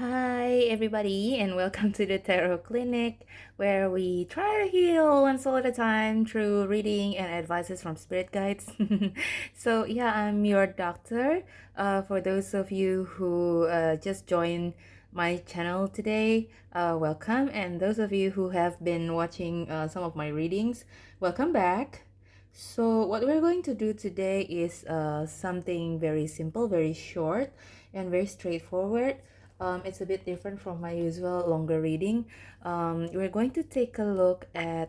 Hi, everybody, and welcome to the Tarot Clinic, where we try to heal one soul at a time through reading and advices from spirit guides. So, yeah, I'm your doctor. For those of you who just joined my channel today, welcome. And those of you who have been watching some of my readings, welcome back. So, what we're going to do today is something very simple, very short, and very straightforward. It's a bit different from my usual longer reading. We're going to take a look at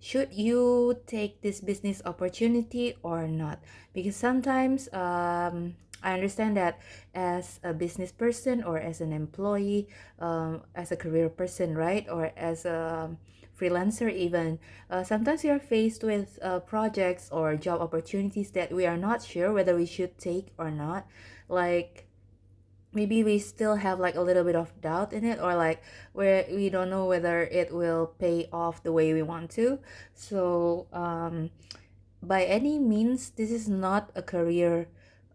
should you take this business opportunity or not? Because sometimes I understand that as a business person or as an employee, as a career person, right? Or as a freelancer even, sometimes we are faced with projects or job opportunities that we are not sure whether we should take or not. Like maybe we still have like a little bit of doubt in it, or like where we don't know whether it will pay off the way we want to. So by any means, this is not a career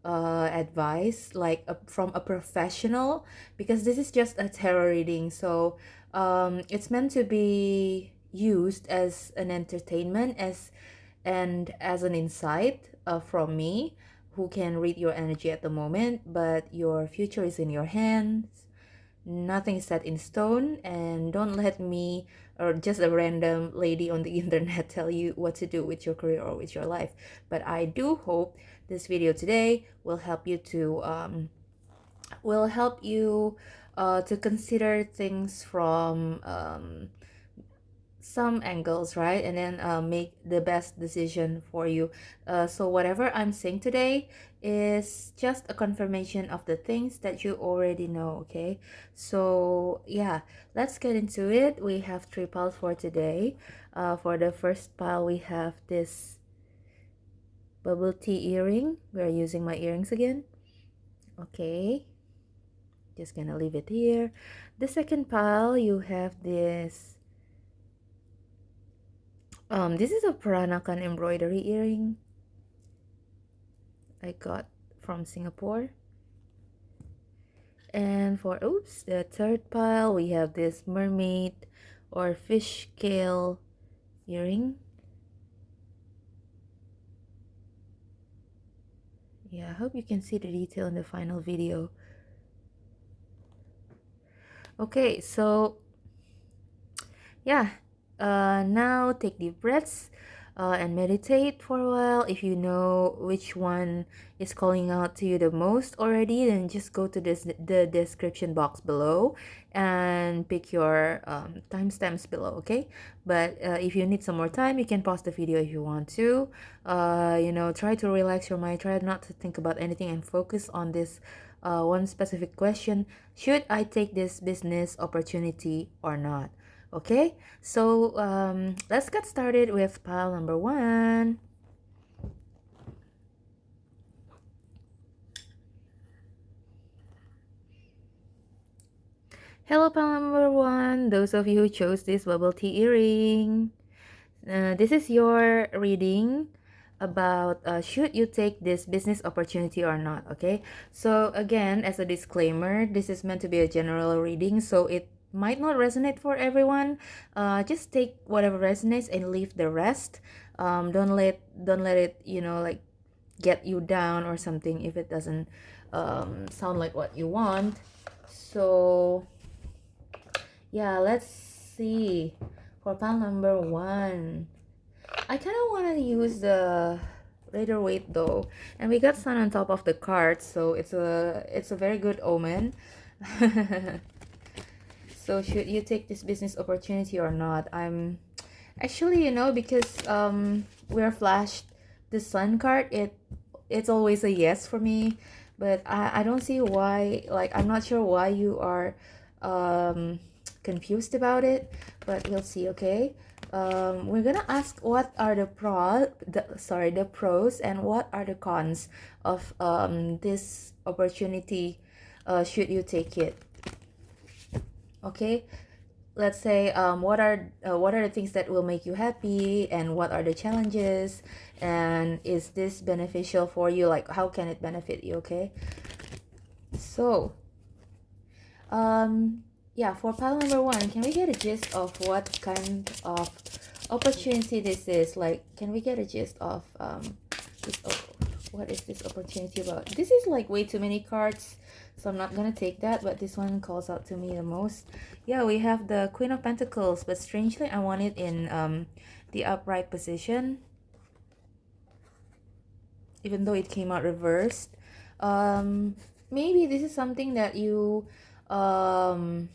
advice like from a professional, because this is just a tarot reading. So it's meant to be used as an entertainment, and as an insight from me, who can read your energy at the moment, but your future is in your hands. Nothing is set in stone, and don't let me or just a random lady on the internet tell you what to do with your career or with your life. But I do hope this video today will help you to consider things from some angles, right? And then make the best decision for you. So whatever I'm saying today is just a confirmation of the things that you already know, okay? So yeah, let's get into it. We have three piles for today. For the first pile, we have this bubble tea earring. We're using my earrings again. Okay, just gonna leave it here. The second pile, you have this is a Peranakan embroidery earring I got from Singapore. And for the third pile, we have this mermaid or fish scale earring. Yeah, I hope you can see the detail in the final video. Okay, so yeah, now take deep breaths and meditate for a while. If you know which one is calling out to you the most already, then just go to the description box below and pick your timestamps below, okay? But if you need some more time, you can pause the video if you want to. Try to relax your mind, try not to think about anything, and focus on this one specific question: should I take this business opportunity or not? Okay, so let's get started with pile number one. Hello, pile number one. Those of you who chose this bubble tea earring, this is your reading about should you take this business opportunity or not. Okay, so again, as a disclaimer, this is meant to be a general reading, so it might not resonate for everyone. Just take whatever resonates and leave the rest. Don't let it like get you down or something if it doesn't sound like what you want. So yeah, let's see for pile number one. I kind of want to use the Raider weight though, and we got sun on top of the card, so it's a very good omen. So should you take this business opportunity or not? I'm actually, because we're flashed the sun card, it's always a yes for me, but I don't see why, like I'm not sure why you are confused about it, but we'll see. Okay, we're gonna ask what are the pros and what are the cons of this opportunity, should you take it. Okay, let's say what are the things that will make you happy, and what are the challenges, and is this beneficial for you, like how can it benefit you. Okay, so Um, yeah, for pile number one, can we get a gist of what kind of opportunity this is? Like, can we get a gist of this? Oh, what is this opportunity about? This is like way too many cards, so I'm not gonna take that. But this one calls out to me the most. Yeah, we have the Queen of Pentacles, but strangely, I want it in the upright position, even though it came out reversed. Um, maybe this is something that um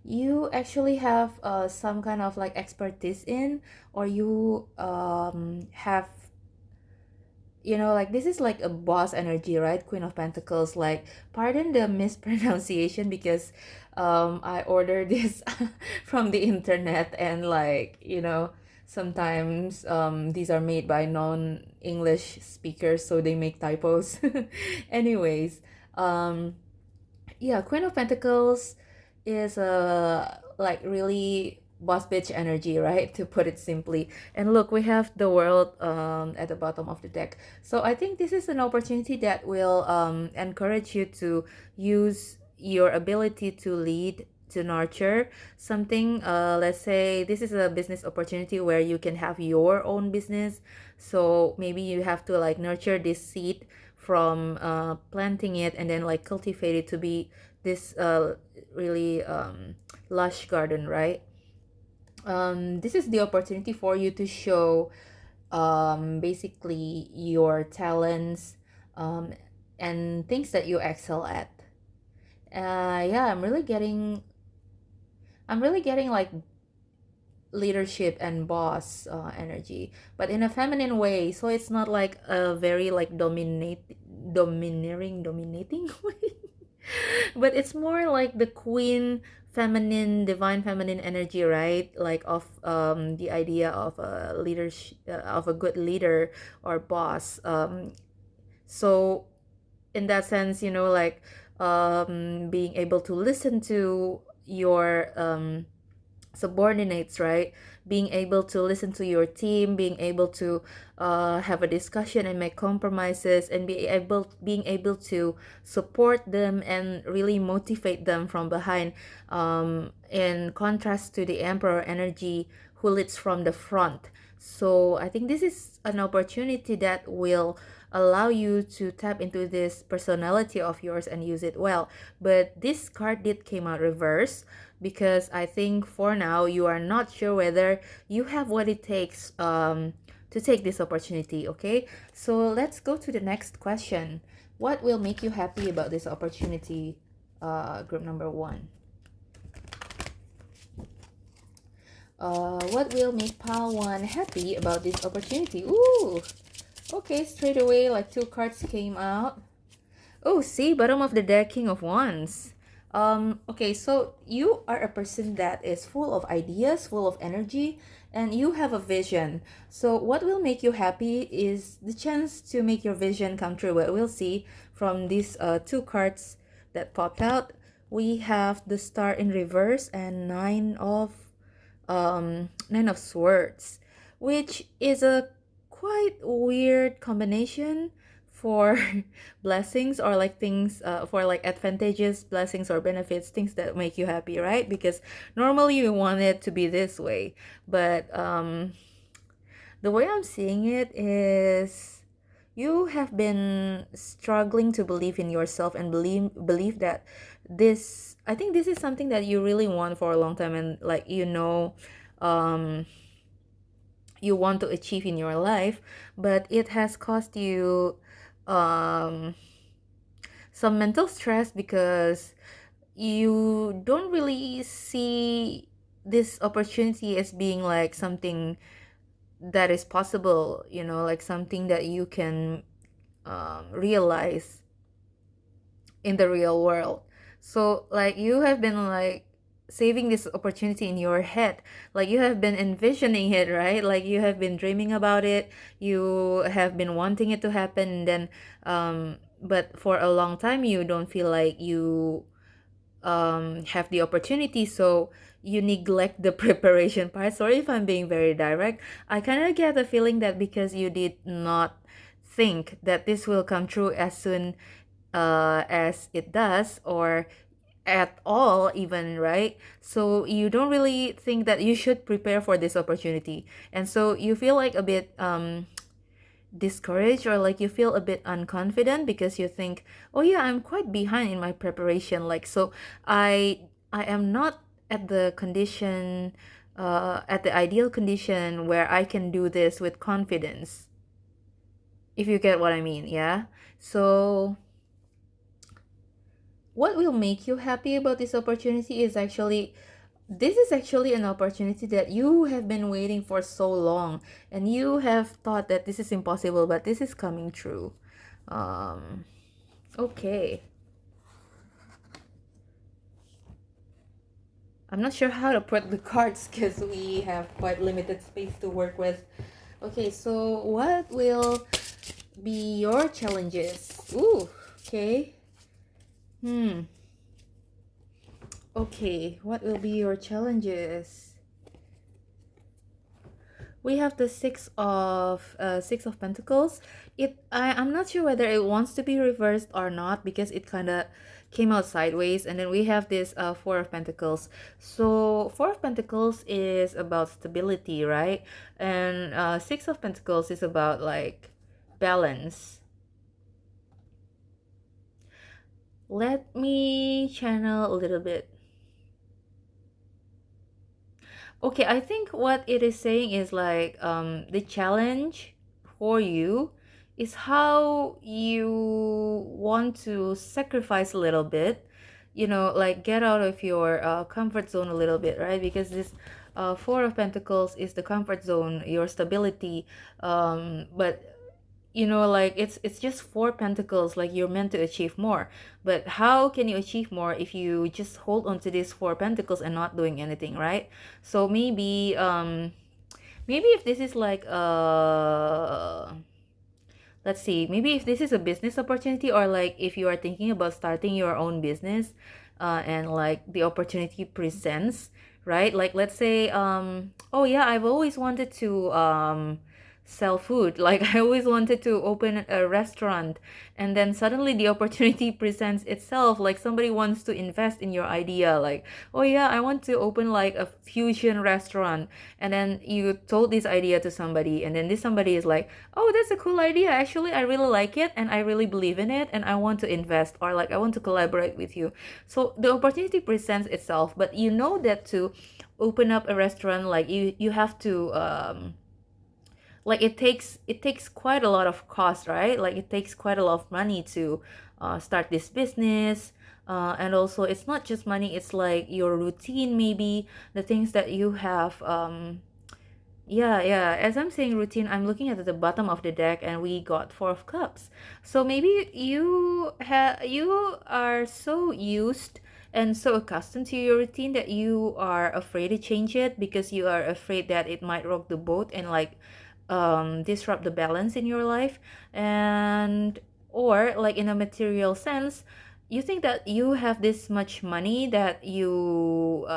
you actually have some kind of like expertise in, or you have, you know, like this is like a boss energy, right? Queen of Pentacles. Like, pardon the mispronunciation because I ordered this from the internet, and like, you know, sometimes these are made by non-English speakers, so they make typos. Anyways, um yeah, Queen of Pentacles is a like really boss bitch energy, right? To put it simply. And look, we have the world at the bottom of the deck. So I think this is an opportunity that will encourage you to use your ability to lead, to nurture something. Let's say this is a business opportunity where you can have your own business. So maybe you have to like nurture this seed from planting it, and then like cultivate it to be this really lush garden, right? This is the opportunity for you to show basically your talents, um, and things that you excel at. Yeah, I'm really getting like leadership and boss energy, but in a feminine way. So it's not like a very like dominating way, but it's more like the queen feminine, divine feminine energy, right? Like of the idea of a leadership, of a good leader or boss. So in that sense, you know, like being able to listen to your subordinates, right? Being able to listen to your team, being able to have a discussion and make compromises, and being able to support them and really motivate them from behind, in contrast to the emperor energy who leads from the front. So I think this is an opportunity that will allow you to tap into this personality of yours and use it well. But this card did came out reverse, because I think for now you are not sure whether you have what it takes to take this opportunity. Okay, so let's go to the next question. What will make you happy about this opportunity, group number one? What will make pile one happy about this opportunity? Ooh, okay, straight away like two cards came out. Oh, see, bottom of the deck, King of Wands. Okay, so you are a person that is full of ideas, full of energy, and you have a vision. So what will make you happy is the chance to make your vision come true. What we'll see from these two cards that popped out. We have the Star in reverse and Nine of Swords, which is a quite weird combination for blessings, or like things for like advantageous blessings or benefits, things that make you happy, right? Because normally you want it to be this way, but the way I'm seeing it is you have been struggling to believe in yourself and believe that this, I think this is something that you really want for a long time, and like, you know, um you want to achieve in your life, but it has cost you um some mental stress, because you don't really see this opportunity as being like something that is possible, you know, like something that you can realize in the real world. So like you have been like saving this opportunity in your head, like you have been envisioning it, right? Like you have been dreaming about it, you have been wanting it to happen, and then but for a long time you don't feel like you have the opportunity, so you neglect the preparation part. Sorry if I'm being very direct. I kind of get the feeling that because you did not think that this will come true as soon as it does, or at all even, right? So you don't really think that you should prepare for this opportunity, and so you feel like a bit discouraged, or like you feel a bit unconfident because you think, oh yeah, I'm quite behind in my preparation, like, so I am not at the condition, at the ideal condition where I can do this with confidence, if you get what I mean. Yeah. So what will make you happy about this opportunity is actually, this is actually an opportunity that you have been waiting for so long, and you have thought that this is impossible, but this is coming true. um okay, I'm not sure how to put the cards because we have quite limited space to work with. Okay, so what will be your challenges? Ooh, okay. Okay, what will be your challenges? We have the six of pentacles. I'm not sure whether it wants to be reversed or not, because it kind of came out sideways. And then we have this four of pentacles. So four of pentacles is about stability, right? And six of pentacles is about like balance. Let me channel a little bit. Okay, I think what it is saying is like, the challenge for you is how you want to sacrifice a little bit, like get out of your comfort zone a little bit, right? Because this four of pentacles is the comfort zone, your stability, but like it's just four pentacles, like you're meant to achieve more, but how can you achieve more if you just hold on to these four pentacles and not doing anything, right? So maybe if this is like let's see, maybe if this is a business opportunity, or like if you are thinking about starting your own business, and like the opportunity presents, right? Like let's say, oh yeah, I've always wanted to sell food, like I always wanted to open a restaurant, and then suddenly the opportunity presents itself, like somebody wants to invest in your idea, like, oh yeah, I want to open like a fusion restaurant. And then you told this idea to somebody, and then this somebody is like, oh, that's a cool idea, actually I really like it, and I really believe in it, and I want to invest, or like I want to collaborate with you. So the opportunity presents itself, but you know that to open up a restaurant, like you have to like it takes quite a lot of cost, right? Like it takes quite a lot of money to start this business, and also it's not just money, it's like your routine, maybe the things that you have. Yeah, as I'm saying routine, I'm looking at the bottom of the deck, and we got four of cups. So maybe you are so used and so accustomed to your routine that you are afraid to change it, because you are afraid that it might rock the boat and like disrupt the balance in your life. And or like in a material sense, you think that you have this much money that you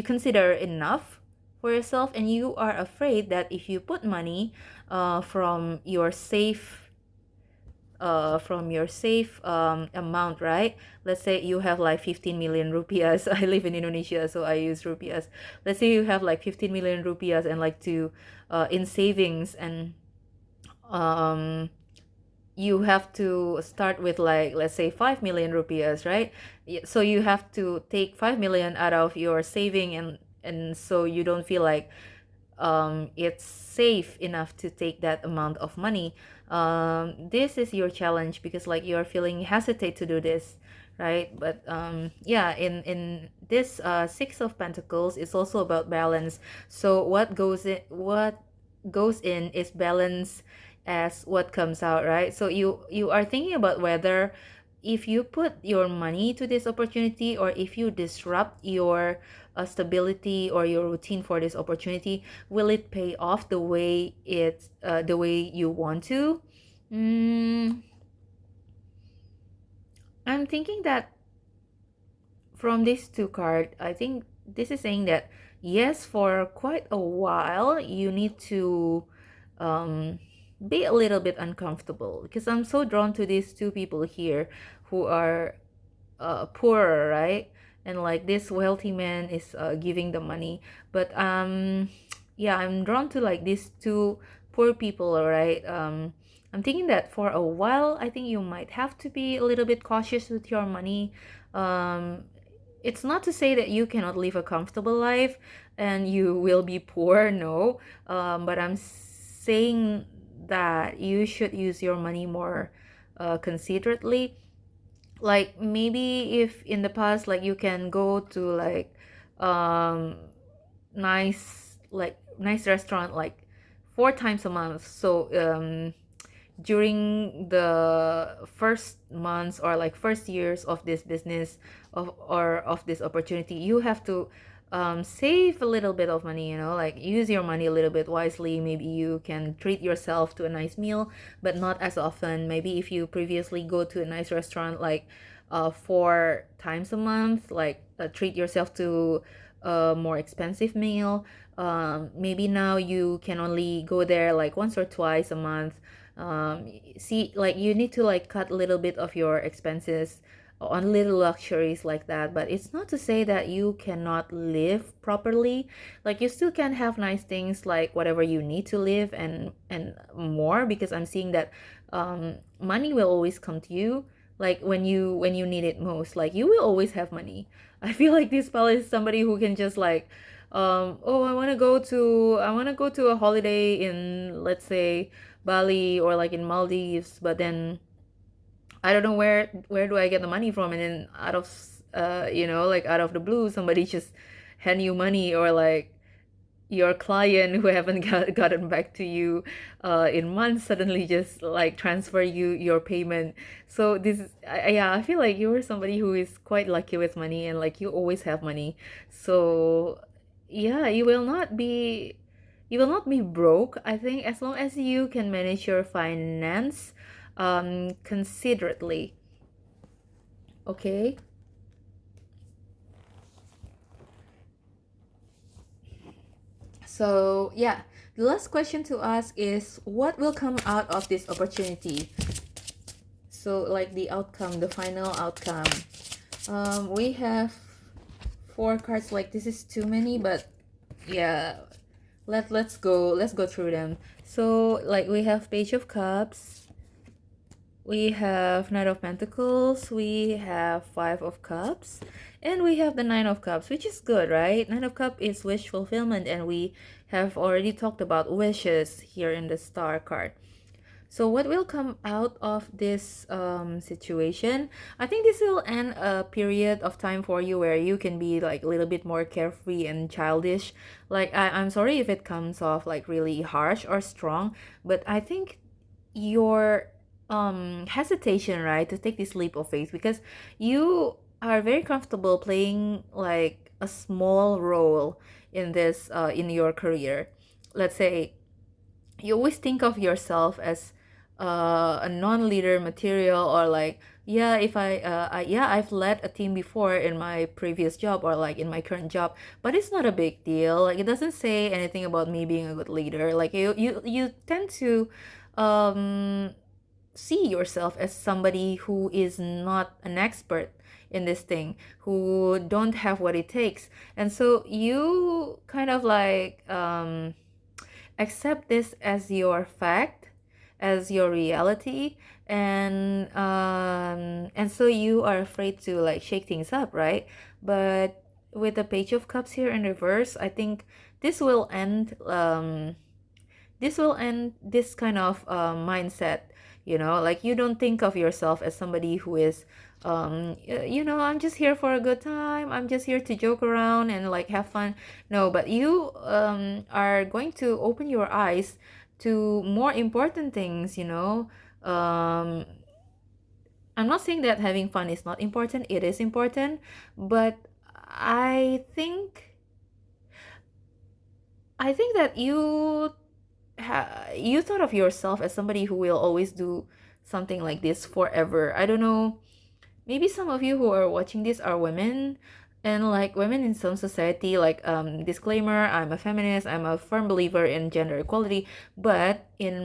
consider enough for yourself, and you are afraid that if you put money from your safe amount, right? Let's say you have like 15 million rupiahs. I live in Indonesia, so I use rupiahs. Let's say you have like 15 million rupiahs, and like to in savings, and um you have to start with like, let's say 5 million rupiahs, right? So you have to take 5 million out of your saving, and so you don't feel like it's safe enough to take that amount of money. This is your challenge, because like you're feeling hesitate to do this, right? But yeah, in this six of pentacles, it's also about balance. So what goes in is balance as what comes out, right? So you are thinking about whether if you put your money to this opportunity, or if you disrupt your stability or your routine for this opportunity, will it pay off the way you want to? mm, I'm thinking that from these two cards, I think this is saying that yes, for quite a while you need to um, be a little bit uncomfortable, because I'm so drawn to these two people here who are poorer, right? And like this wealthy man is giving the money. But yeah, I'm drawn to like these two poor people, all right? I'm thinking that for a while, I think you might have to be a little bit cautious with your money. Um, it's not to say that you cannot live a comfortable life and you will be poor, no. But I'm saying that you should use your money more considerately. Like maybe if in the past, like you can go to like um nice restaurant like 4 times a month. So during the first months or like first years of this business of this opportunity, you have to save a little bit of money, like use your money a little bit wisely. Maybe you can treat yourself to a nice meal, but not as often. Maybe if you previously go to a nice restaurant like 4 times a month, like treat yourself to a more expensive meal. Maybe now you can only go there like once or twice a month. See, like you need to like cut a little bit of your expenses on little luxuries like that. But it's not to say that you cannot live properly. Like you still can have nice things like whatever you need to live and more, because I'm seeing that money will always come to you like when you need it most. Like you will always have money. I feel like this fella is somebody who can just like oh, I want to go to a holiday in, let's say, Bali or like in Maldives, but then I don't know where do I get the money from, and then out of like out of the blue, somebody just hand you money, or like your client who haven't gotten back to you in months suddenly just like transfer you your payment. So this is yeah, I feel like you're somebody who is quite lucky with money, and like you always have money. So yeah, you will not be broke, I think, as long as you can manage your finance considerately. Okay. So yeah, the last question to ask is what will come out of this opportunity? So like the outcome, the final outcome. We have 4 cards. Like this is too many, but yeah, let's go through them. So like we have Page of Cups, we have Knight of Pentacles, we have Five of Cups, and we have the Nine of Cups, which is good, right? Nine of Cups is wish fulfillment, and we have already talked about wishes here in the Star card. So what will come out of this situation? I think this will end a period of time for you where you can be like a little bit more carefree and childish. Like I'm sorry if it comes off like really harsh or strong, but I think your hesitation, right, to take this leap of faith, because you are very comfortable playing like a small role in this in your career. Let's say you always think of yourself as a non-leader material, or like, yeah, if yeah, I've led a team before in my previous job or like in my current job, but it's not a big deal. Like it doesn't say anything about me being a good leader. Like you tend to um see yourself as somebody who is not an expert in this thing, who don't have what it takes, and so you kind of like accept this as your fact, as your reality, and so you are afraid to like shake things up, right? But with the Page of Cups here in reverse, I think this will end this kind of mindset. Like you don't think of yourself as somebody who is I'm just here for a good time, I'm just here to joke around and like have fun. No, but you are going to open your eyes to more important things. um I'm not saying that having fun is not important, it is important, but i think I think that you thought of yourself as somebody who will always do something like this forever. I don't know. Maybe some of you who are watching this are women, and like women in some society, like disclaimer, I'm a feminist, I'm a firm believer in gender equality, but in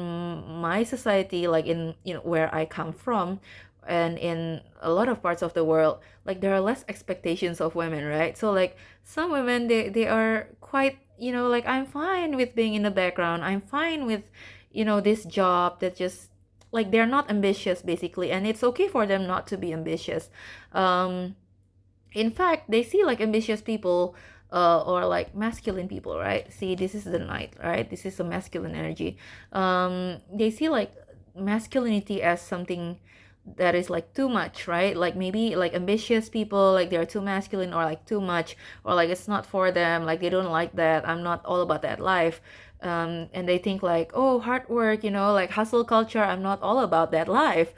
my society, like in where I come from, and in a lot of parts of the world, like there are less expectations of women, right? So like some women, they are quite, like, I'm fine with being in the background, I'm fine with, this job that just, like, they're not ambitious basically, and it's okay for them not to be ambitious. um in fact, they see like ambitious people, or like masculine people, right? See, this is the night, right? This is a masculine energy. They see like masculinity as something that is like too much, right? Like maybe like ambitious people, like they're too masculine, or like too much, or like it's not for them, like they don't like that. I'm not all about that life. And they think like, oh, hard work, like hustle culture, I'm not all about that life.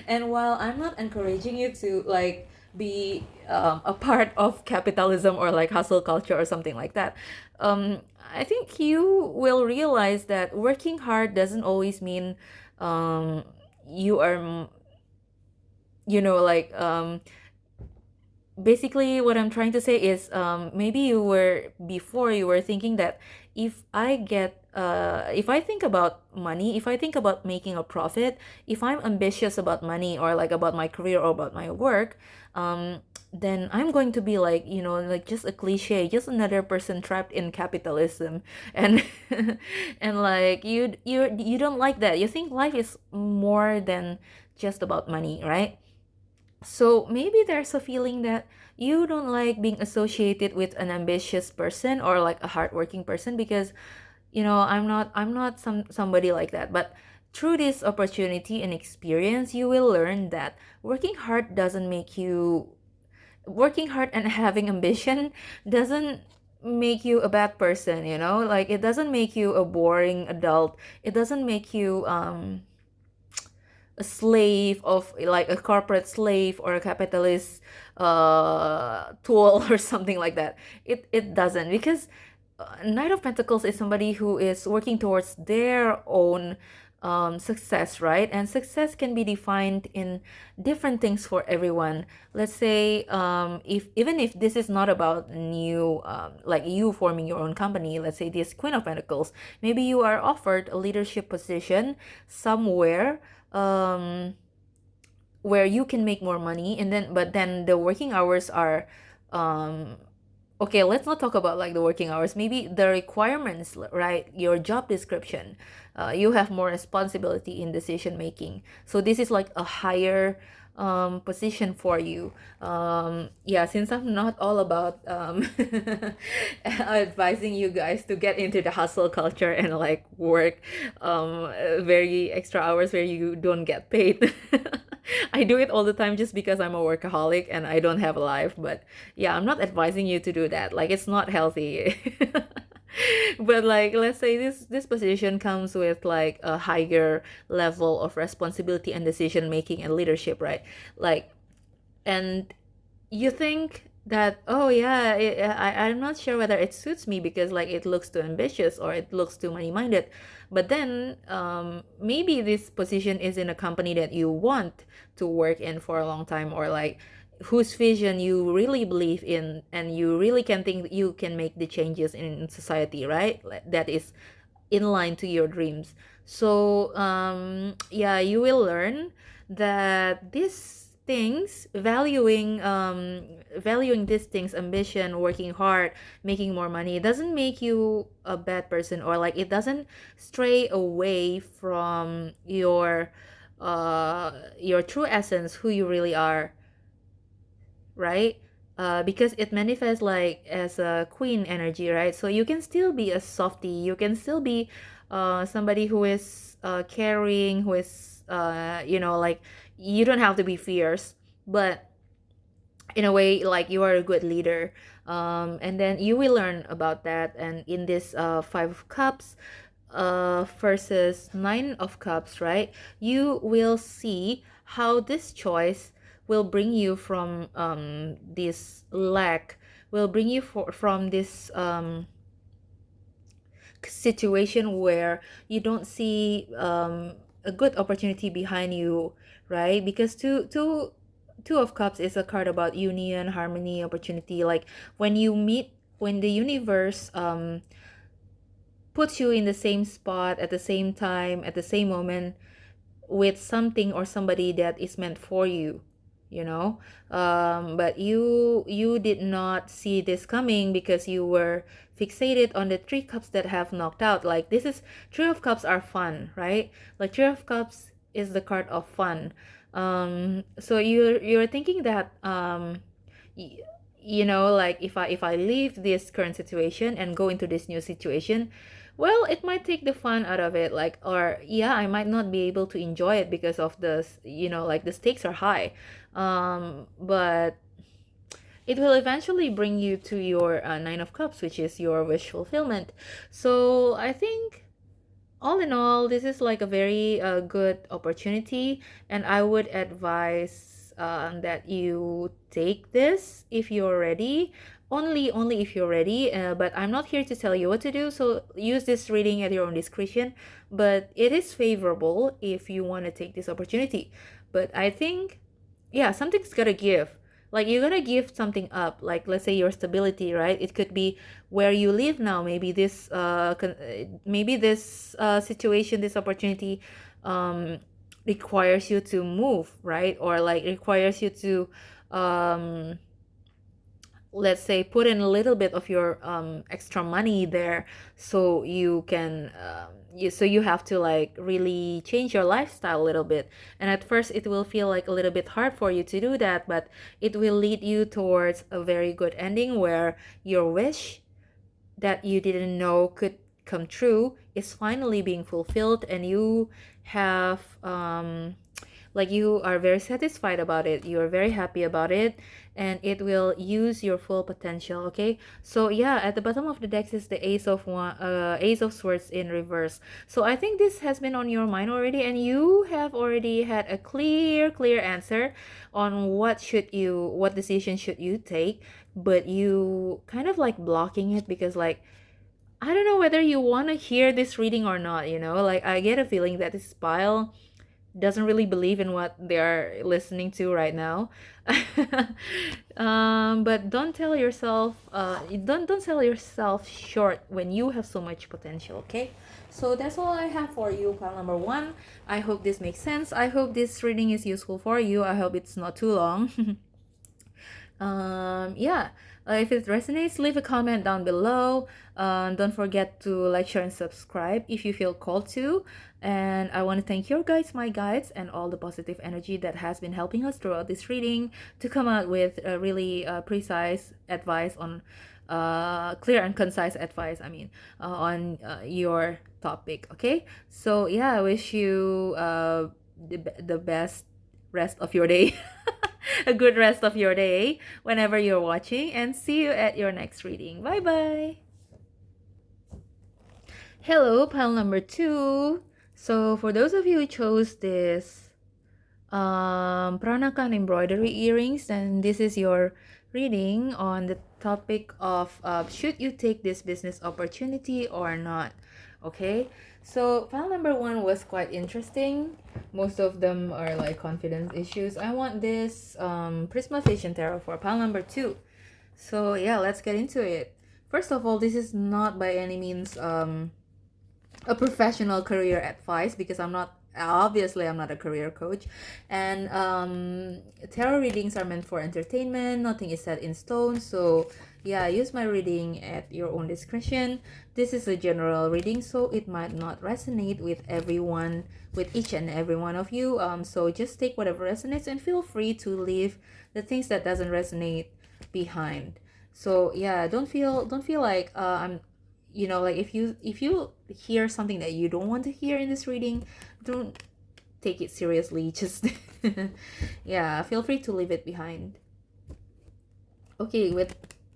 And while I'm not encouraging you to like be a part of capitalism or like hustle culture or something like that, I think you will realize that working hard doesn't always mean um, you are, like, basically what I'm trying to say is, maybe you were, before you were thinking that if I think about money, if I think about making a profit, if I'm ambitious about money or like about my career or about my work, then I'm going to be like, like just a cliche, just another person trapped in capitalism. And and like you don't like that. You think life is more than just about money, right? So maybe there's a feeling that you don't like being associated with an ambitious person or like a hardworking person, because I'm not somebody like that. But through this opportunity and experience, you will learn that working hard and having ambition doesn't make you a bad person, like it doesn't make you a boring adult. It doesn't make you a slave of like a corporate slave or a capitalist tool or something like that. It doesn't, because Knight of Pentacles is somebody who is working towards their own success, right? And success can be defined in different things for everyone. Let's say, if even if this is not about new, like you forming your own company, let's say this Queen of Pentacles, maybe you are offered a leadership position somewhere, um, where you can make more money, and then but then the working hours are, um, okay, let's not talk about like the working hours, maybe the requirements, right? Your job description, you have more responsibility in decision making, so this is like a higher position for you. Yeah, since I'm not all about advising you guys to get into the hustle culture and like work very extra hours where you don't get paid. I do it all the time just because I'm a workaholic and I don't have a life. But yeah, I'm not advising you to do that. Like it's not healthy. But like let's say this position comes with like a higher level of responsibility and decision making and leadership, right? Like, and you think that, oh yeah, I'm not sure whether it suits me because like it looks too ambitious or it looks too money minded. But then maybe this position is in a company that you want to work in for a long time, or like whose vision you really believe in and you really can think that you can make the changes in society, right? That is in line to your dreams. So yeah, you will learn that these things, valuing these things, ambition, working hard, making more money, it doesn't make you a bad person, or like it doesn't stray away from your true essence, who you really are, right? Because it manifests like as a queen energy, right? So you can still be a softie. You can still be somebody who is caring, who is, like you don't have to be fierce, but in a way, like you are a good leader. And then you will learn about that. And in this Five of Cups versus Nine of Cups, right? You will see how this choice will bring you from this lack, will bring you from this situation where you don't see a good opportunity behind you, right? Because two of cups is a card about union, harmony, opportunity. Like when you meet, when the universe puts you in the same spot at the same time, at the same moment, with something or somebody that is meant for you, you know. But you did not see this coming because you were fixated on the three cups that have knocked out. Like, this is, three of cups are fun, right? Like, three of cups is the card of fun. So you're thinking that y- you know, like, if I leave this current situation and go into this new situation, well, it might take the fun out of it. Like, or yeah, I might not be able to enjoy it because of the you know, like, the stakes are high. But it will eventually bring you to your nine of cups, which is your wish fulfillment. So I think, all in all, this is like a very good opportunity, and I would advise that you take this if you're ready. Only if you're ready. But I'm not here to tell you what to do, so use this reading at your own discretion. But it is favorable if you want to take this opportunity. But I think, yeah, something's gotta give. Like, you're gonna give something up. Like, let's say your stability, right? It could be where you live now. Maybe this situation, this opportunity requires you to move, right? Or like requires you to um let's say put in a little bit of your extra money there, so you can so you have to like really change your lifestyle a little bit. And at first it will feel like a little bit hard for you to do that, but it will lead you towards a very good ending where your wish that you didn't know could come true is finally being fulfilled, and you have like, you are very satisfied about it, you are very happy about it, and it will use your full potential. Okay, so yeah, at the bottom of the deck is the ace of swords in reverse. So I think this has been on your mind already, and you have already had a clear answer on what decision should you take, but you kind of like blocking it because, like, I don't know whether you want to hear this reading or not, you know? Like, I get a feeling that this pile doesn't really believe in what they're listening to right now. But don't sell yourself short when you have so much potential, okay? So that's all I have for you, pile number one. I hope this makes sense. I hope this reading is useful for you. I hope it's not too long. Yeah, if it resonates, leave a comment down below. Don't forget to like, share, and subscribe if you feel called to. And I want to thank your guides, my guides, and all the positive energy that has been helping us throughout this reading to come out with a really precise advice on clear and concise advice, I mean, on your topic. Okay, so yeah, I wish you the best rest of your day. A good rest of your day whenever you're watching, and see you at your next reading. Bye bye. Hello, pile number two. So for those of you who chose this Pranakan embroidery earrings, then this is your reading on the topic of should you take this business opportunity or not. Okay, so file number one was quite interesting. Most of them are like confidence issues. I want this Prisma Vision Tarot for pile number two. So yeah, let's get into it. First of all, this is not by any means a professional career advice, because I'm not a career coach, and tarot readings are meant for entertainment. Nothing is set in stone, so yeah, use my reading at your own discretion. This is a general reading, so it might not resonate with everyone, with each and every one of you. So just take whatever resonates, and feel free to leave the things that doesn't resonate behind. So yeah, don't feel like I'm, you know, like, if you hear something that you don't want to hear in this reading, don't take it seriously. Just yeah, feel free to leave it behind. Okay, with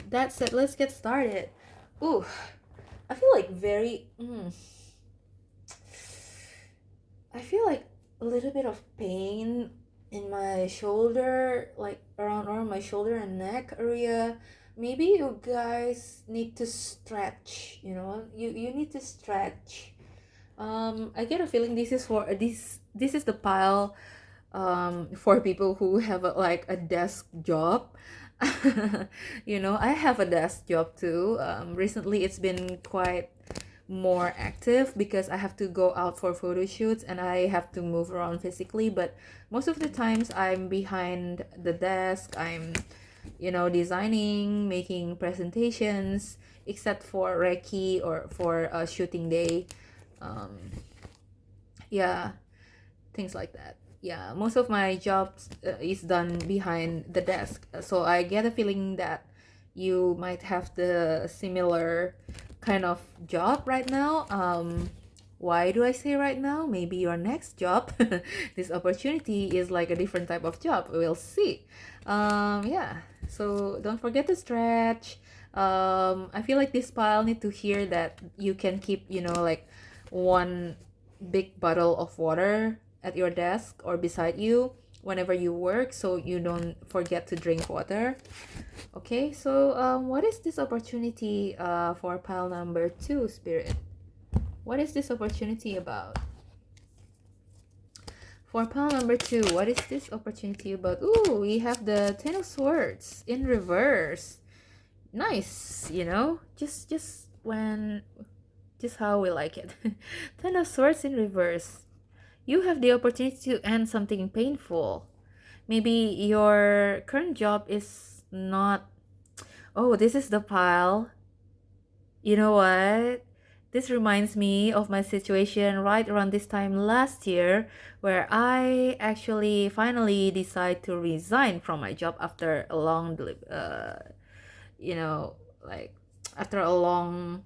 that said, let's get started. Ooh, I feel like I feel like a little bit of pain in my shoulder, like around my shoulder and neck area. Maybe you guys need to stretch, you know, you need to stretch. I get a feeling this is for this is the pile for people who have like a desk job. You know, I have a desk job too. Recently it's been quite more active because I have to go out for photo shoots and I have to move around physically. But most of the times I'm behind the desk. I'm, designing, making presentations, except for Reiki or for a shooting day. Um, yeah, things like that. Yeah, most of my jobs is done behind the desk. So I get a feeling that you might have the similar kind of job right now. Why do I say right now? Maybe your next job, this opportunity is like a different type of job. We'll see. Yeah. So don't forget to stretch. I feel like this pile need to hear that you can keep, like one big bottle of water at your desk or beside you whenever you work so you don't forget to drink water. Okay, so what is this opportunity for pile number 2, Spirit? What is this opportunity about? For pile number 2, what is this opportunity about? Ooh, we have the Ten of Swords in reverse. Nice, just how we like it. Ten of Swords in reverse. You have the opportunity to end something painful. Maybe your current job is not. Oh, this is the pile. You know what? This reminds me of my situation right around this time last year where I actually finally decide to resign from my job after a long, you know, like after a long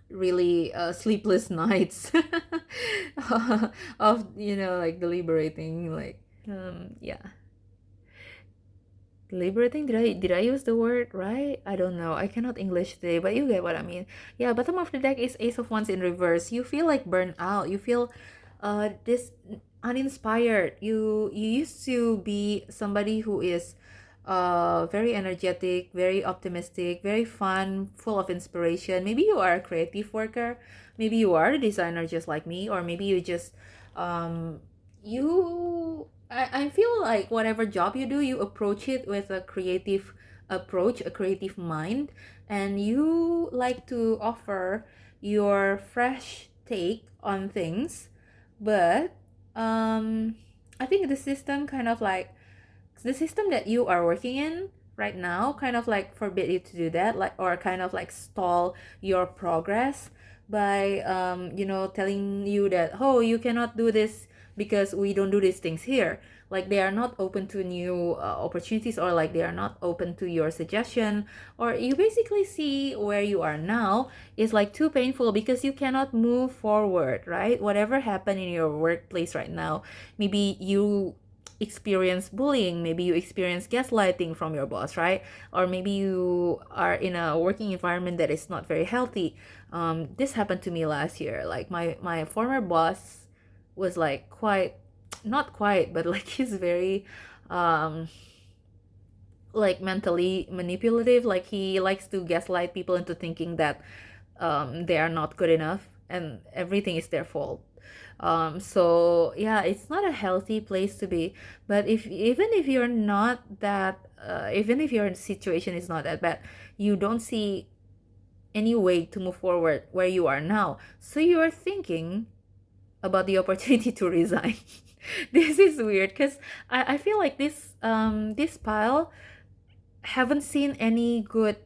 really sleepless nights of like deliberating like yeah, deliberating. Did I use the word right? I don't know, I cannot English today, but you get what I mean. Yeah, bottom of the deck is Ace of Wands in reverse. You feel like burnt out. You feel this uninspired. You used to be somebody who is very energetic, very optimistic, very fun, full of inspiration. Maybe you are a creative worker, maybe you are a designer just like me, or maybe you just I feel like whatever job you do, you approach it with a creative approach, a creative mind, and you like to offer your fresh take on things. But I think the system that you are working in right now kind of like forbid you to do that, like, or kind of like stall your progress by telling you that, oh, you cannot do this because we don't do these things here. Like they are not open to new opportunities, or like they are not open to your suggestion, or you basically see where you are now is like too painful because you cannot move forward, right? Whatever happened in your workplace right now, maybe you experience bullying, maybe you experience gaslighting from your boss, right? Or maybe you are in a working environment that is not very healthy. This happened to me last year. Like my former boss was like quite, not quite, but like he's very like mentally manipulative. Like he likes to gaslight people into thinking that they are not good enough and everything is their fault. So yeah, it's not a healthy place to be. But if even if you're not that even if your situation is not that bad, you don't see any way to move forward where you are now, so you are thinking about the opportunity to resign. This is weird because I feel like this pile haven't seen any good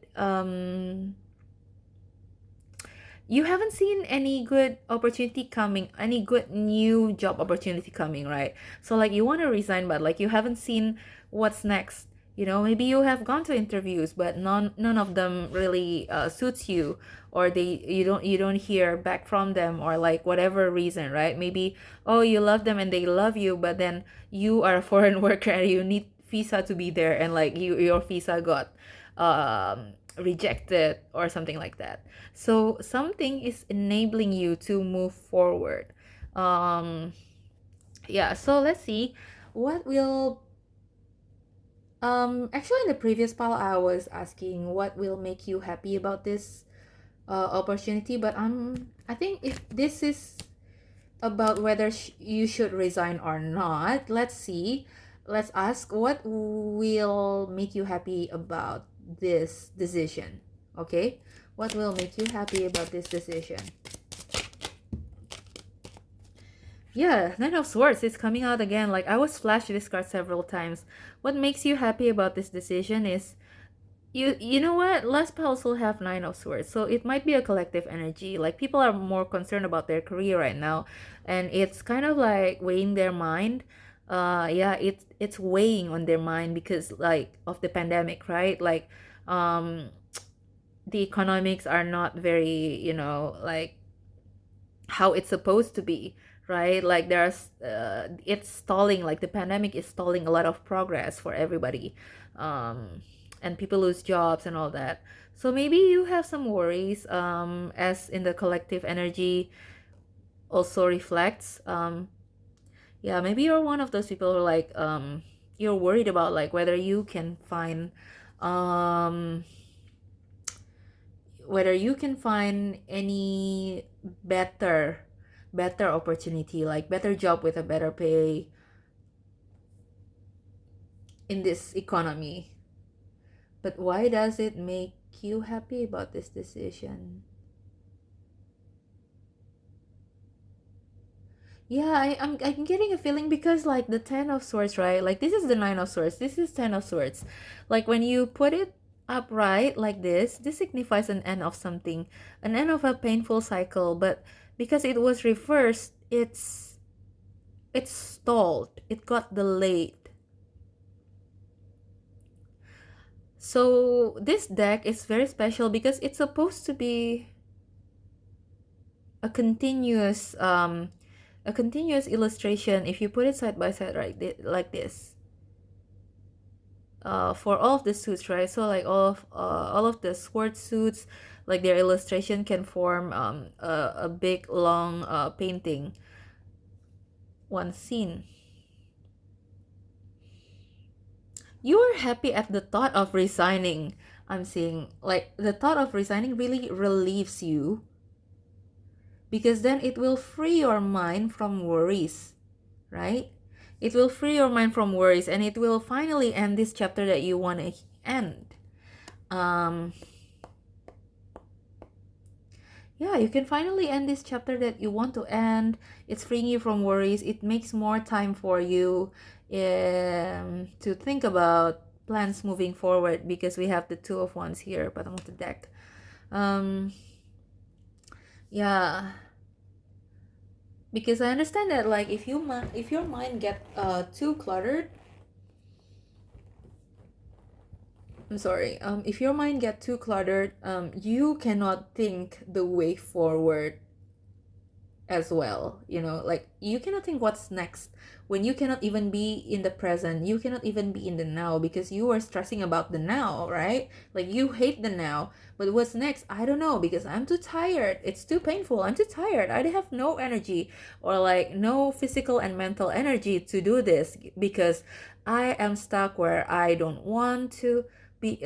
you haven't seen any good opportunity coming, any good new job opportunity coming, right? So like you want to resign, but like you haven't seen what's next. Maybe you have gone to interviews, but none of them really suits you, or you don't hear back from them, or like whatever reason, right? Maybe, oh, you love them and they love you, but then you are a foreign worker and you need visa to be there, and like your visa got rejected or something like that. So something is enabling you to move forward. um yeah, so let's see what will actually in the previous pile I was asking what will make you happy about this opportunity, but I think if this is about whether you should resign or not, let's ask what will make you happy about this decision. Okay, what will make you happy about this decision? Yeah, Nine of Swords is coming out again. Like, I was flashed this card several times. What makes you happy about this decision is you know what? Last pile also have Nine of Swords, so it might be a collective energy. Like, people are more concerned about their career right now, and it's kind of like weighing their mind. Yeah, it's weighing on their mind because like of the pandemic, right? Like, um, the economics are not very, like how it's supposed to be, right? Like it's stalling, like the pandemic is stalling a lot of progress for everybody, um and people lose jobs and all that. So maybe you have some worries, as in the collective energy also reflects. Yeah, maybe you're one of those people who like, you're worried about like whether you can find, um any better opportunity, like better job with a better pay in this economy. But why does it make you happy about this decision? Yeah, I'm getting a feeling because like the Ten of Swords, right? Like this is the Nine of Swords, this is Ten of Swords. Like when you put it upright like this signifies an end of something, an end of a painful cycle. But because it was reversed, it's stalled, it got delayed. So this deck is very special because it's supposed to be a continuous, illustration if you put it side by side, right? Like this, for all of the suits, right? So like all of the sword suits, like their illustration can form a big long painting, one scene. You are happy at the thought of resigning. I'm saying like the thought of resigning really relieves you because then it will free your mind from worries, right? It will free your mind from worries and it will finally end this chapter that you want to end. Um, yeah, you can finally end this chapter that you want to end. It's freeing you from worries. It makes more time for you, to think about plans moving forward because we have the Two of Wands here, bottom of the deck. Um, yeah, because I understand that like if your mind get too cluttered, I'm sorry, if your mind get too cluttered, you cannot think the way forward as well. Like you cannot think what's next when you cannot even be in the present, you cannot even be in the now because you are stressing about the now, right? Like you hate the now, but what's next, I don't know because I'm too tired, it's too painful, I'm too tired, I have no energy or like no physical and mental energy to do this because I am stuck where I don't want to be,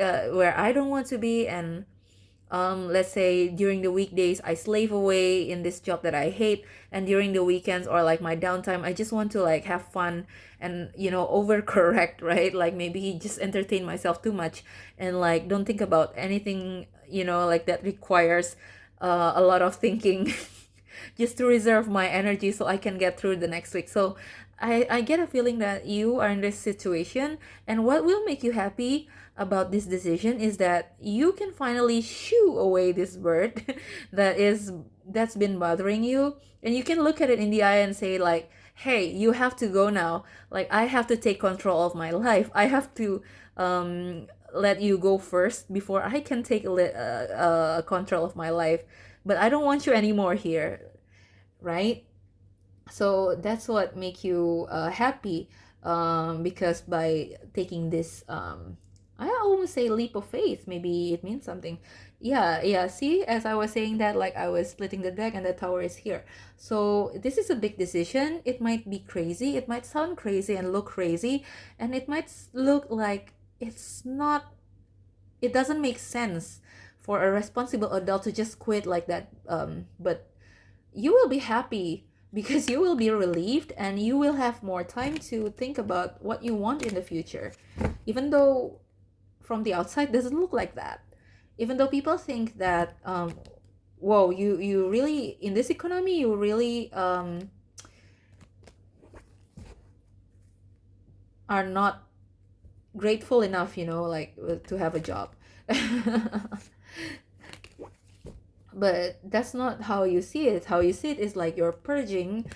and let's say during the weekdays I slave away in this job that I hate, and during the weekends or like my downtime I just want to like have fun and overcorrect, right? Like maybe just entertain myself too much and like don't think about anything, like that requires a lot of thinking just to reserve my energy so I can get through the next week. So I get a feeling that you are in this situation, and what will make you happy about this decision is that you can finally shoo away this bird that's been bothering you, and you can look at it in the eye and say like, hey, you have to go now. Like I have to take control of my life, I have to let you go first before I can take control of my life, but I don't want you anymore here, right? So that's what make you happy, because by taking this, I almost say leap of faith, maybe it means something. Yeah, see, as I was saying that, like I was splitting the deck and the tower is here. So this is a big decision. It might be crazy, it might sound crazy and look crazy, and it might look like it's not, it doesn't make sense for a responsible adult to just quit like that, but you will be happy because you will be relieved and you will have more time to think about what you want in the future, even though from the outside doesn't look like that. Even though people think that, whoa, you really, in this economy, you really are not grateful enough, like to have a job. But that's not how you see it. How you see it is like you're purging,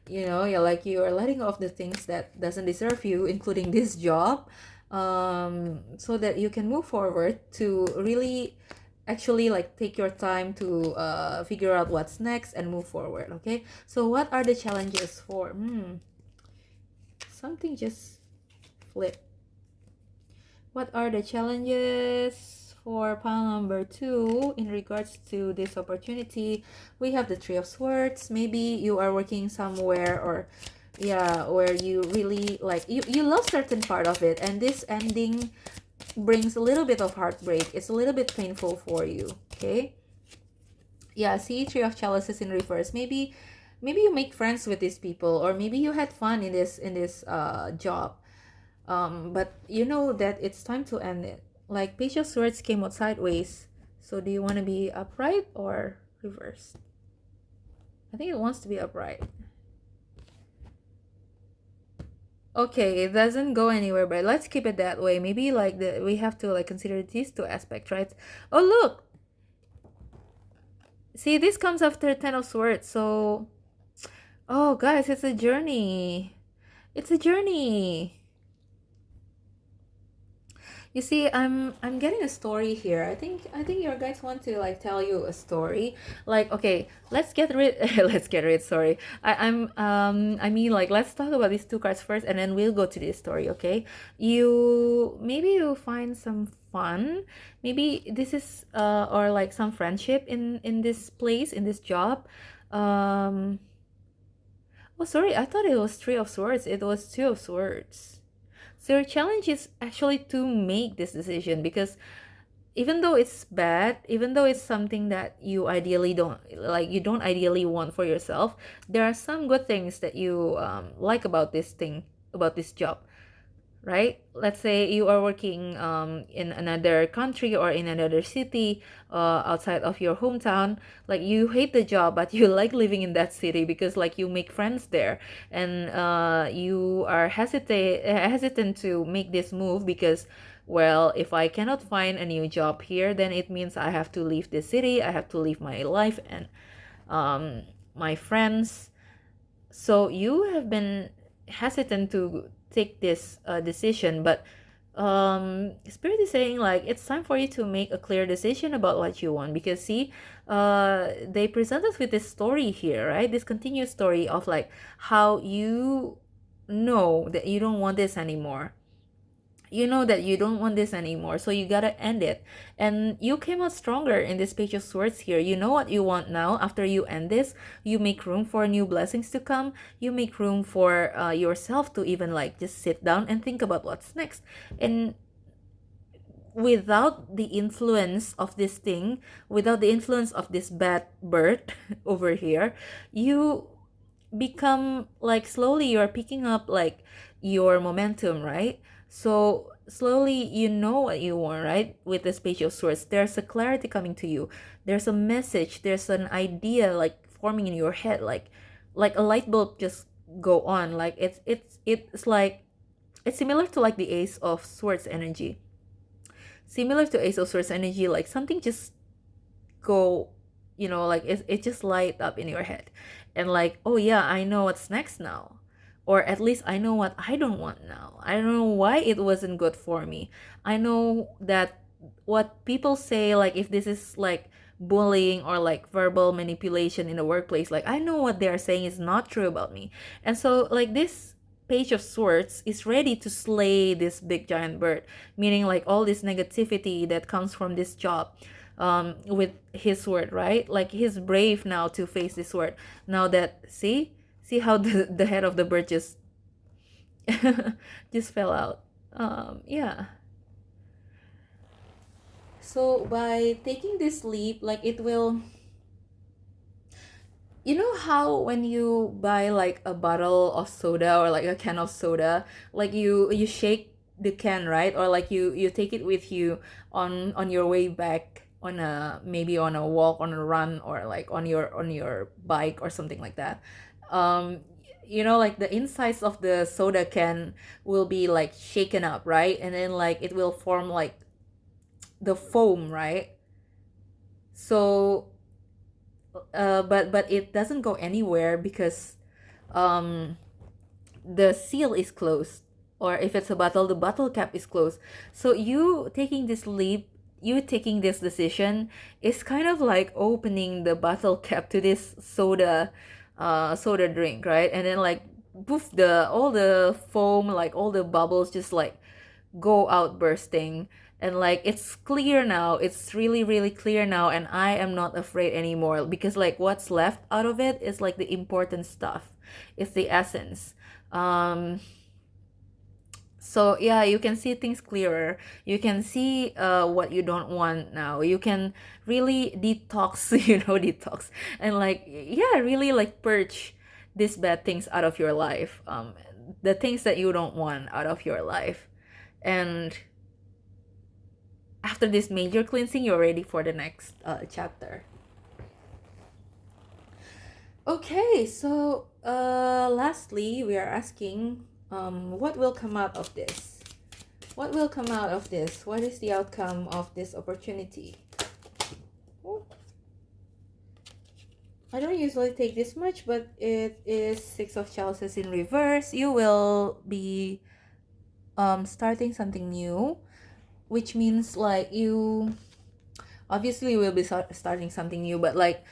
you're like you're letting off the things that doesn't deserve you, including this job, so that you can move forward to really actually like take your time to figure out what's next and move forward. Okay, so what are the challenges for something just flip. What are the challenges for pile number 2 in regards to this opportunity? We have the Three of Swords. Maybe you are working somewhere, or yeah, where you really like you love certain part of it, and this ending brings a little bit of heartbreak. It's a little bit painful for you. Okay, yeah, see, Three of Chalices in reverse. Maybe you make friends with these people, or maybe you had fun in this job, but you know that it's time to end it. Like Page of Swords came out sideways. So do you want to be upright or reversed? I think it wants to be upright. Okay, it doesn't go anywhere, but let's keep it that way. Maybe like we have to like consider these two aspects, right? Oh look, see, this comes after Ten of Swords. So, oh guys, it's a journey. It's a journey. You see, I'm getting a story here. I think your guys want to like tell you a story. Like, okay, let's get rid let's get rid, sorry. I mean like let's talk about these two cards first and then we'll go to this story, okay? Maybe you find some fun. Maybe this is or like some friendship in this place, in this job. Um oh sorry, I thought it was Three of Swords. It was Two of Swords. So your challenge is actually to make this decision, because even though it's bad, even though it's something that you ideally don't like, you don't ideally want for yourself, there are some good things that you like about this thing, about this job, right? Let's say you are working in another country or in another city outside of your hometown. Like you hate the job, but you like living in that city because like you make friends there, and you are hesitant to make this move because, well, if I cannot find a new job here, then it means I have to leave the city, I have to leave my life and um, my friends. So you have been hesitant to take this decision, but Spirit is saying like it's time for you to make a clear decision about what you want, because see, they present us with this story here, right? This continuous story of like how you know that you don't want this anymore, you know that you don't want this anymore, so you gotta end it. And you came out stronger in this Page of Swords here. You know what you want now. After you end this, you make room for new blessings to come. You make room for yourself to even like just sit down and think about what's next. And without the influence of this thing, without the influence of this bad bird over here, you become like slowly you're picking up like your momentum, right? So slowly you know what you want, right? With this Page of Swords, there's a clarity coming to you. There's a message, there's an idea like forming in your head, like a light bulb just go on. Like it's like it's similar to like the Ace of Swords energy. Similar to Ace of Swords energy, like something just go, like it just light up in your head, and like, oh yeah, I know what's next now, or at least I know what I don't want now. I don't know why it wasn't good for me. I know that what people say, like if this is like bullying or like verbal manipulation in the workplace, like I know what they're saying is not true about me. And so like this Page of Swords is ready to slay this big giant bird, meaning like all this negativity that comes from this job, with his sword, right? Like he's brave now to face this sword. Now that, see how the head of the bird just just fell out. Yeah. So by taking this leap, like it will, you know how when you buy like a bottle of soda or like a can of soda, like you shake the can, right? Or like you take it with you on your way back on a, maybe on a walk, on a run, or like on your bike or something like that. um like the insides of the soda can will be like shaken up, right? And then like it will form like the foam, right? So but it doesn't go anywhere because um the seal is closed, or if it's a bottle, the bottle cap is closed. So you taking this leap, you taking this decision is kind of like opening the bottle cap to this soda drink, right? And then like poof, the all the foam, like all the bubbles just like go out bursting. And like it's clear now, it's really really clear now, and I am not afraid anymore because like what's left out of it is like the important stuff. It's the essence. um so yeah, you can see things clearer. You can see what you don't want now. You can really detox, detox, and like yeah, really like purge these bad things out of your life, the things that you don't want out of your life. And after this major cleansing, you're ready for the next chapter. Okay, so lastly, we are asking what will come out of this? What will come out of this? What is the outcome of this opportunity? Oh, I don't usually take this much, but it is Six of Chalices in reverse. You will be starting something new, which means like you obviously will be starting something new, but like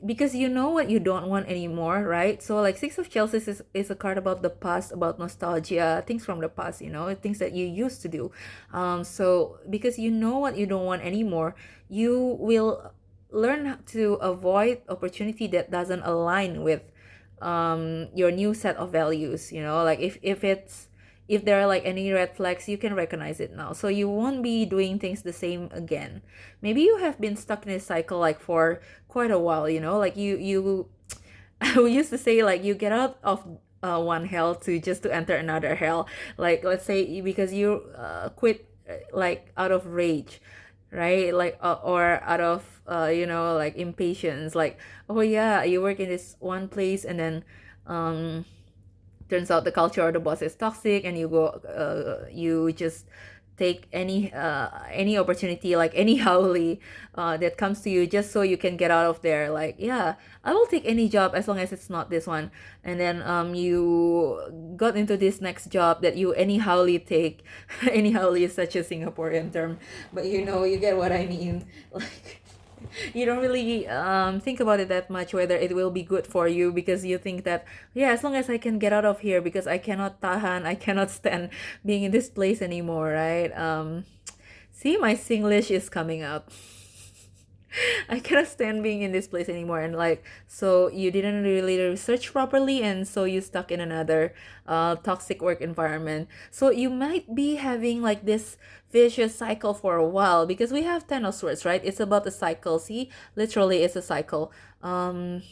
because you know what you don't want anymore, right? So like Six of Chalice is a card about the past, about nostalgia, things from the past, things that you used to do. So because you know what you don't want anymore, you will learn to avoid opportunity that doesn't align with your new set of values. Like if there are like any red flags, you can recognize it now, so you won't be doing things the same again. Maybe you have been stuck in a cycle like for quite a while, like you we used to say like you get out of one hell to just to enter another hell. Like let's say because you quit like out of rage, right? Like or out of like impatience, like oh yeah, you work in this one place and then um turns out the culture or the boss is toxic, and you just take any opportunity, like any howly that comes to you, just so you can get out of there. Like yeah, I will take any job as long as it's not this one. And then you got into this next job that you anyhowly take. Anyhowly is such a Singaporean term, but you get what I mean. Like you don't really think about it that much whether it will be good for you, because you think that yeah, as long as I can get out of here, because I cannot stand being in this place anymore, right? See, my Singlish is coming out. I cannot stand being in this place anymore. And like, so you didn't really research properly, and so you stuck in another toxic work environment. So you might be having like this vicious cycle for a while, because we have Ten of Swords, right? It's about the cycle. See, literally it's a cycle. And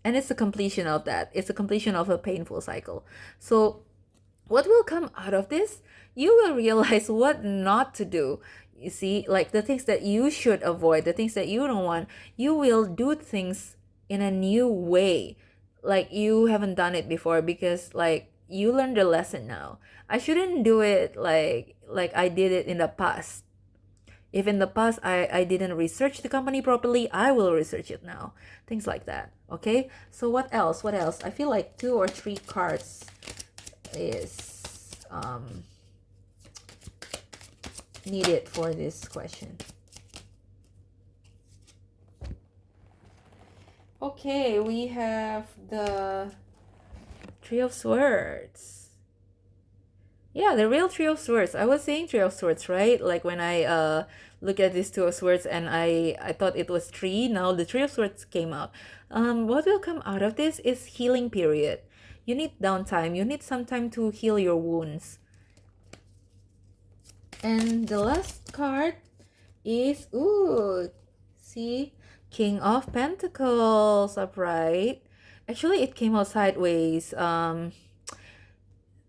it's a completion of that. It's a completion of a painful cycle. So what will come out of this? You will realize what not to do. You see, like the things that you should avoid, the things that you don't want. You will do things in a new way, like you haven't done it before, because like you learned the lesson now. I shouldn't do it like I did it in the past. If in the past I didn't research the company properly, I will research it now. Things like that. Okay, so what else? What else? I feel like 2 or 3 cards is needed for this question. Okay, we have the Three of Swords. Yeah, the real Three of Swords. I was saying Three of Swords, right? Like when I look at this Two of Swords and I thought it was three. Now the Three of Swords came out. What will come out of this is healing period. You need downtime. You need some time to heal your wounds. And the last card is, ooh, see, King of Pentacles, upright. Actually, it came out sideways.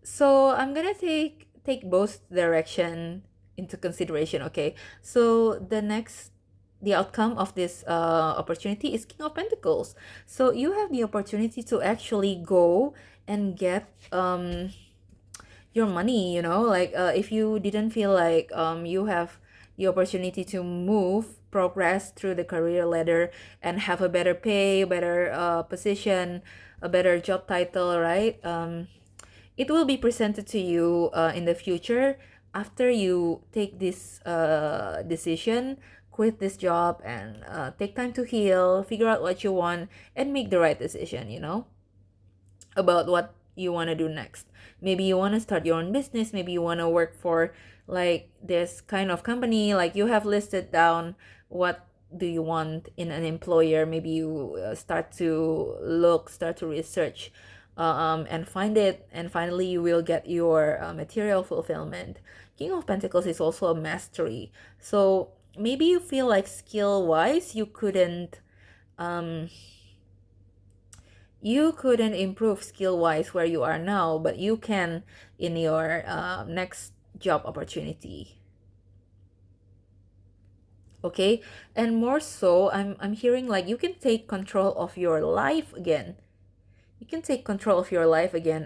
So I'm gonna take both direction into consideration. Okay, so the next the outcome of this opportunity is King of Pentacles. So you have the opportunity to actually go and get your money, you know, like if you didn't feel like you have the opportunity to move, progress through the career ladder and have a better pay, better position, a better job title, right? It will be presented to you in the future after you take this decision, quit this job, and take time to heal, figure out what you want, and make the right decision, you know, about what you want to do next. Maybe you want to start your own business, maybe you want to work for like this kind of company, like you have listed down what do you want in an employer. Maybe you start to look, start to research, and find it, and finally you will get your material fulfillment. King of Pentacles is also a mastery, so maybe you feel like skill wise um you couldn't improve skill wise where you are now, but you can in your next job opportunity. Okay, and more so, I'm hearing like you can take control of your life again. You can take control of your life again.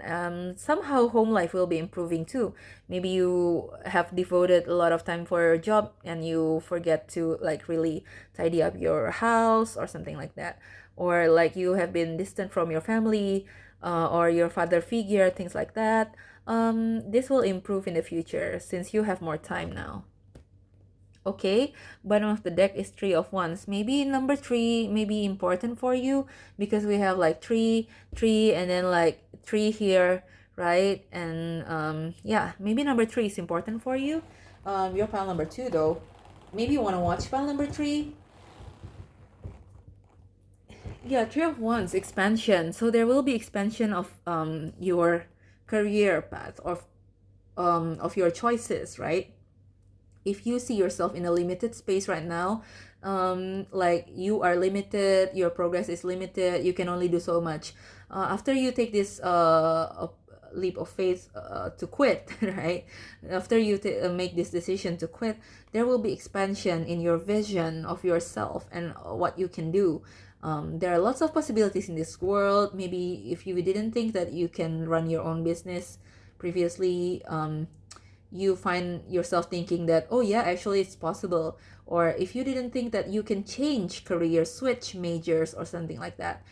Somehow home life will be improving too. Maybe you have devoted a lot of time for your job and you forget to like really tidy up your house or something like that, or like you have been distant from your family, or your father figure, things like that. This will improve in the future since you have more time now. Okay, bottom of the deck is Three of Wands. Maybe number three may be important for you because we have like three, and then like three here, right? And yeah, maybe number three is important for you. Your pile number two though, maybe you want to watch pile number three. Yeah, Three of Wands, expansion. So there will be expansion of your career path, of your choices, right? If you see yourself in a limited space right now, like you are limited, your progress is limited, you can only do so much. After you take this leap of faith to quit, right? After you make this decision to quit, there will be expansion in your vision of yourself and what you can do. There are lots of possibilities in this world. Maybe if you didn't think that you can run your own business previously, you find yourself thinking that, oh yeah, actually it's possible. Or if you didn't think that you can change career, switch majors or something like that,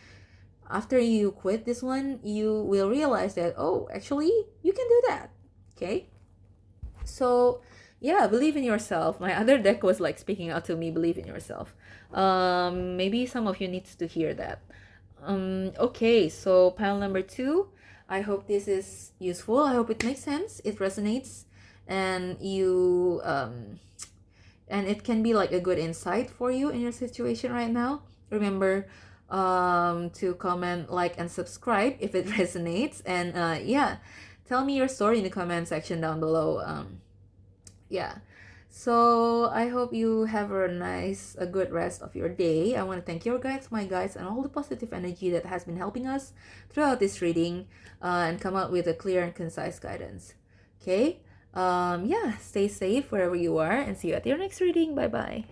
after you quit this one, you will realize that, oh, actually you can do that. Okay, so yeah, believe in yourself. My other deck was like speaking out to me, believe in yourself. Maybe some of you needs to hear that. Okay, so pile number two, I hope this is useful, I hope it makes sense, it resonates, and you and it can be like a good insight for you in your situation right now. Remember to comment, like, and subscribe if it resonates, and yeah, tell me your story in the comment section down below. Yeah, so I hope you have a good rest of your day. I want to thank your guides, my guides, and all the positive energy that has been helping us throughout this reading, and come out with a clear and concise guidance. Okay, yeah, stay safe wherever you are, and see you at your next reading. Bye bye.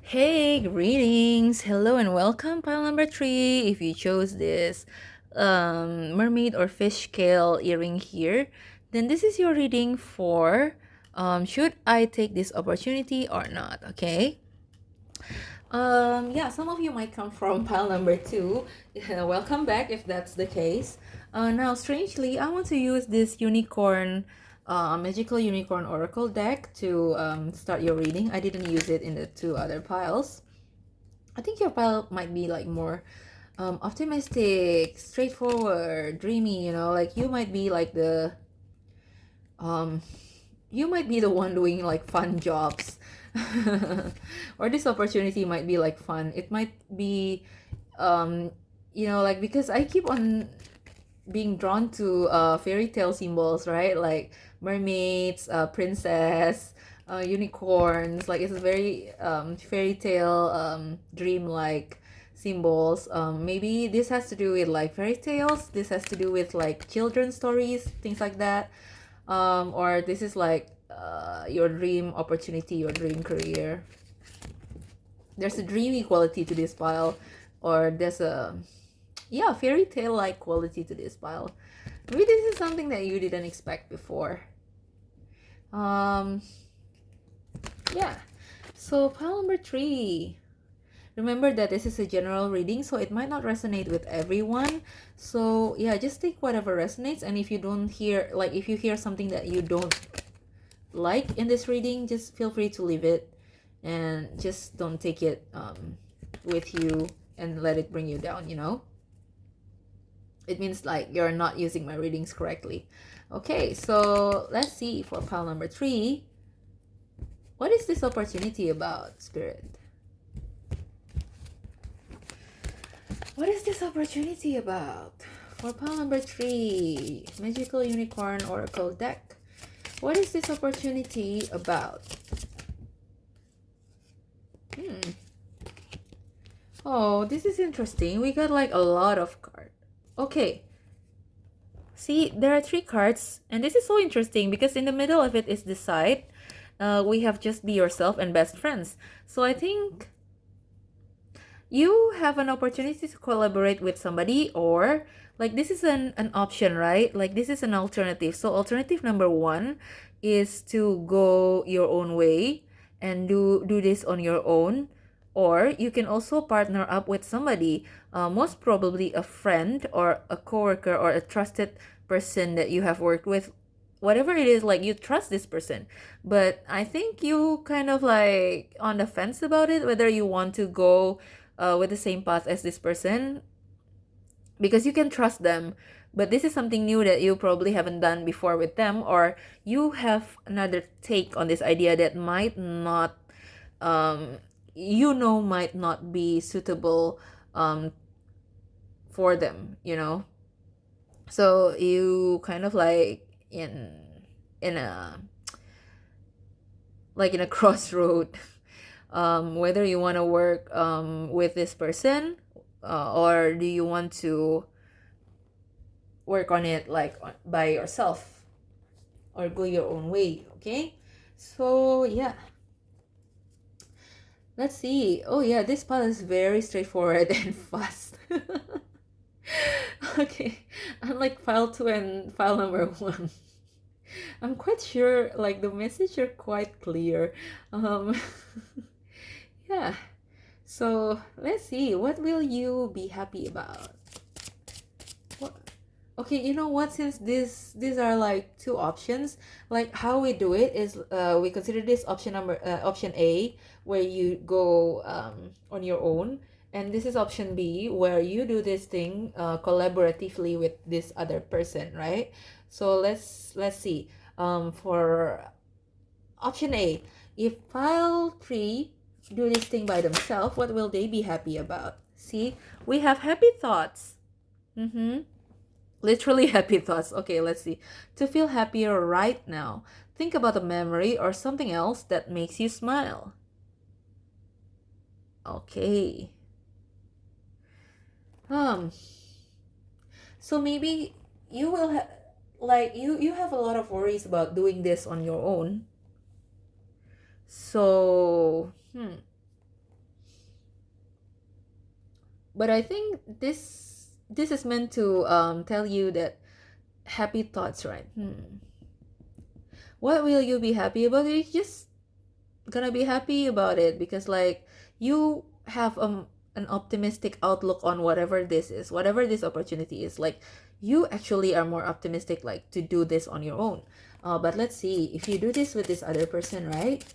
Hey, greetings, hello, and welcome, pile number three. If you chose this mermaid or fish scale earring here, then this is your reading for should I take this opportunity or not. Okay, yeah, some of you might come from pile number two. Welcome back if that's the case. Now strangely, I want to use this unicorn magical unicorn oracle deck to start your reading. I didn't use it in the two other piles. I think your pile might be like more optimistic, straightforward, dreamy, you know, like you might be like the you might be the one doing like fun jobs. Or this opportunity might be like fun. It might be you know, like, because I keep on being drawn to fairy tale symbols, right? Like mermaids, princess, unicorns. Like it's a very fairy tale, dream-like symbols. Maybe this has to do with like fairy tales. This has to do with like children's stories, things like that. Or this is like your dream opportunity, your dream career. There's a dreamy quality to this pile, or there's a, yeah, fairy tale like quality to this pile. Maybe this is something that you didn't expect before. Um, yeah. So pile number 3. Remember that this is a general reading, so it might not resonate with everyone. So yeah, just take whatever resonates. And if you don't hear, like if you hear something that you don't like in this reading, just feel free to leave it and just don't take it with you and let it bring you down, you know? It means like you're not using my readings correctly. Okay, so let's see for pile number 3. What is this opportunity about, Spirit? What is this opportunity about? For pile number 3, Magical Unicorn Oracle deck. What is this opportunity about? Oh, this is interesting. We got like a lot of cards. Okay. See, there are 3 cards, and this is so interesting because in the middle of it is decide. We have just be yourself and best friends. So I think you have an opportunity to collaborate with somebody, or like this is an option, right? Like this is an alternative. So alternative number 1 is to go your own way and do this on your own, or you can also partner up with somebody, most probably a friend or a coworker or a trusted person that you have worked with, whatever it is, like you trust this person. But I think you kind of like on the fence about it, whether you want to go with the same path as this person, because you can trust them, but this is something new that you probably haven't done before with them, or you have another take on this idea that might not, um, might not be suitable for them, you know. So you kind of like in a like in a crossroad, whether you want to work with this person, or do you want to work on it like by yourself or go your own way. Okay, so yeah, let's see. Oh yeah, this part is very straightforward and fast. Okay, unlike file 2 and file number 1, I'm quite sure like the message are quite clear. um yeah, so let's see, what will you be happy about? What? Okay, you know what, since these are like 2 options, like how we do it is we consider this option A, where you go on your own, and this is option B, where you do this thing collaboratively with this other person, right? So let's see. For option A, if file 3 do this thing by themselves, what will they be happy about? See, we have happy thoughts. Literally happy thoughts. Okay, let's see. To feel happier right now, think about a memory or something else that makes you smile. Okay. So maybe you will have like you have a lot of worries about doing this on your own. So, but I think this is meant to tell you that happy thoughts, right? What will you be happy about? You're just gonna be happy about it because like you have an optimistic outlook on whatever this is, whatever this opportunity is. Like you actually are more optimistic like to do this on your own. But let's see, if you do this with this other person, right?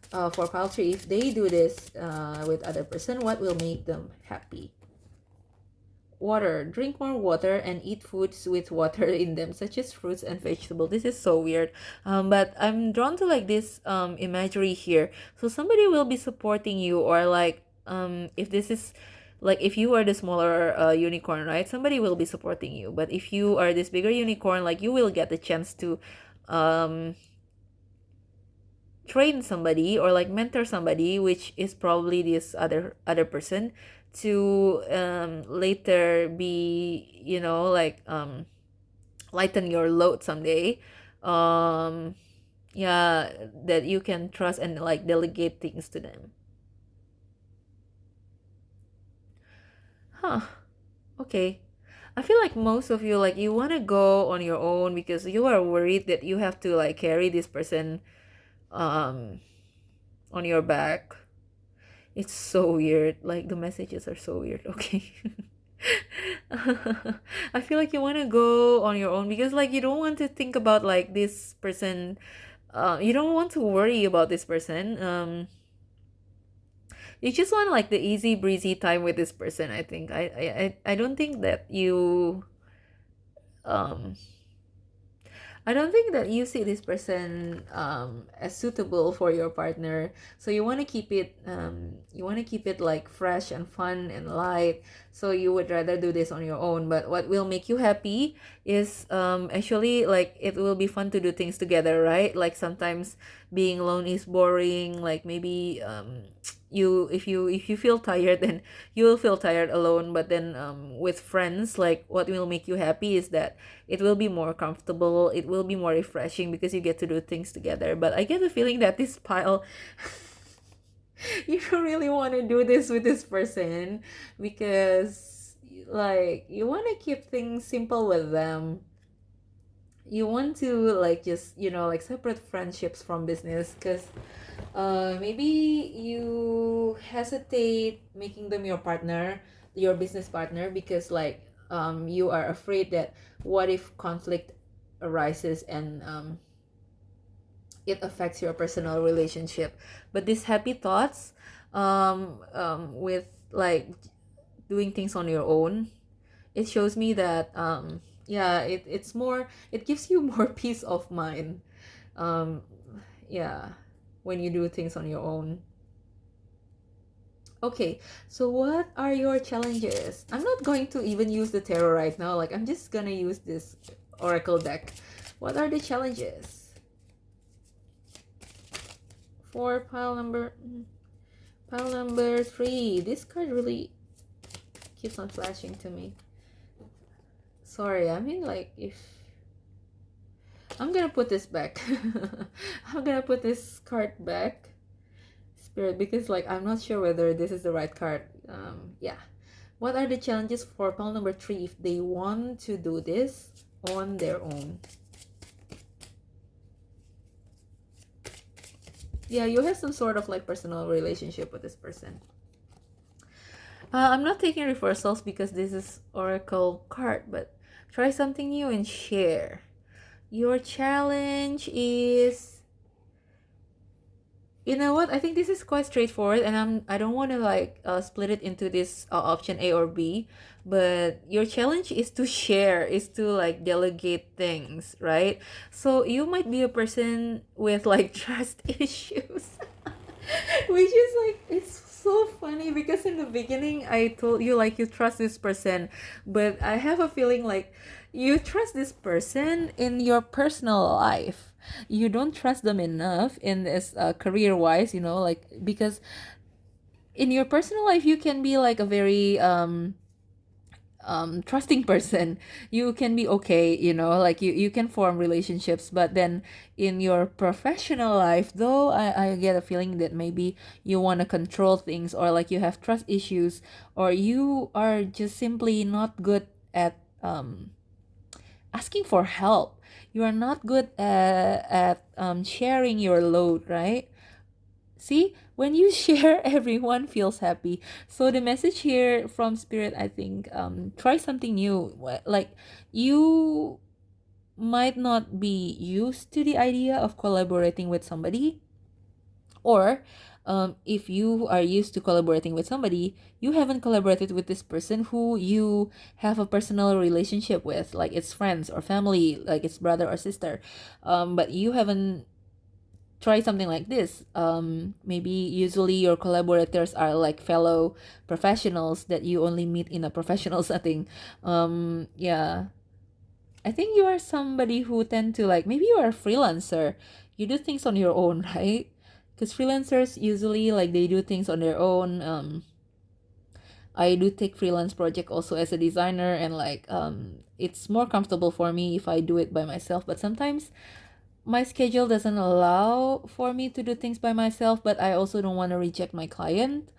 For pile 3, if they do this with other person, what will make them happy? Water. Drink more water and eat foods with water in them, such as fruits and vegetables. This is so weird, but I'm drawn to like this imagery here. So somebody will be supporting you, or like if this is like if you are the smaller unicorn, right? Somebody will be supporting you. But if you are this bigger unicorn, like you will get the chance to train somebody or like mentor somebody, which is probably this other person, to later be, you know, like lighten your load someday. Yeah, that you can trust and like delegate things to them. Huh. Okay. I feel like most of you like you want to go on your own because you are worried that you have to like carry this person um on your back. It's so weird. Like the messages are so weird. Okay. I feel like you want to go on your own because like you don't want to think about like this person. You don't want to worry about this person. You just want like the easy breezy time with this person. I think I don't think that you um I don't think that you see this person as suitable for your partner. So you want to keep it like fresh and fun and light. So you would rather do this on your own. But what will make you happy is actually like it will be fun to do things together, right? Like sometimes being alone is boring. Like maybe you if you feel tired, then you will feel tired alone. But then with friends, like what will make you happy is that it will be more comfortable, it will be more refreshing because you get to do things together. But I get the feeling that this pile you don't really want to do this with this person because like you want to keep things simple with them. You want to like just like separate friendships from business because maybe you hesitate making them your partner, your business partner, because like you are afraid that what if conflict arises and it affects your personal relationship. But these happy thoughts with like doing things on your own, it shows me that yeah, it's more, it gives you more peace of mind. um yeah, when you do things on your own. Okay, so what are your challenges? I'm not going to even use the tarot right now, like I'm just gonna use this oracle deck. What are the challenges for pile number 3? This card really keeps on flashing to me. Sorry, I mean like if I'm gonna put this back. I'm gonna put this card back, Spirit, because like I'm not sure whether this is the right card. Yeah. What are the challenges for pile number 3 if they want to do this on their own? Yeah, you have some sort of like personal relationship with this person. I'm not taking reversals because this is oracle card, but try something new and share. Your challenge is, you know what? I think this is quite straightforward, and I don't want to like split it into this option A or B. But your challenge is to share, is to like delegate things, right? So you might be a person with like trust issues, which is like it's so funny because in the beginning I told you like you trust this person, but I have a feeling like you trust this person in your personal life. You don't trust them enough in this career wise, like because in your personal life you can be like a very trusting person. You can be okay, like you can form relationships, but then in your professional life though, I get a feeling that maybe you want to control things, or like you have trust issues, or you are just simply not good at asking for help. You are not good at sharing your load, right? See, when you share, everyone feels happy. So the message here from Spirit, I think, try something new. Like you might not be used to the idea of collaborating with somebody, or if you are used to collaborating with somebody, you haven't collaborated with this person who you have a personal relationship with, like it's friends or family, like it's brother or sister, but you haven't try something like this. Maybe usually your collaborators are like fellow professionals that you only meet in a professional setting. Yeah, I think you are somebody who tend to like, maybe you are a freelancer. You do things on your own, right? Because freelancers usually like they do things on their own. I do take freelance project also as a designer, and like it's more comfortable for me if I do it by myself. But sometimes my schedule doesn't allow for me to do things by myself, but I also don't want to reject my client.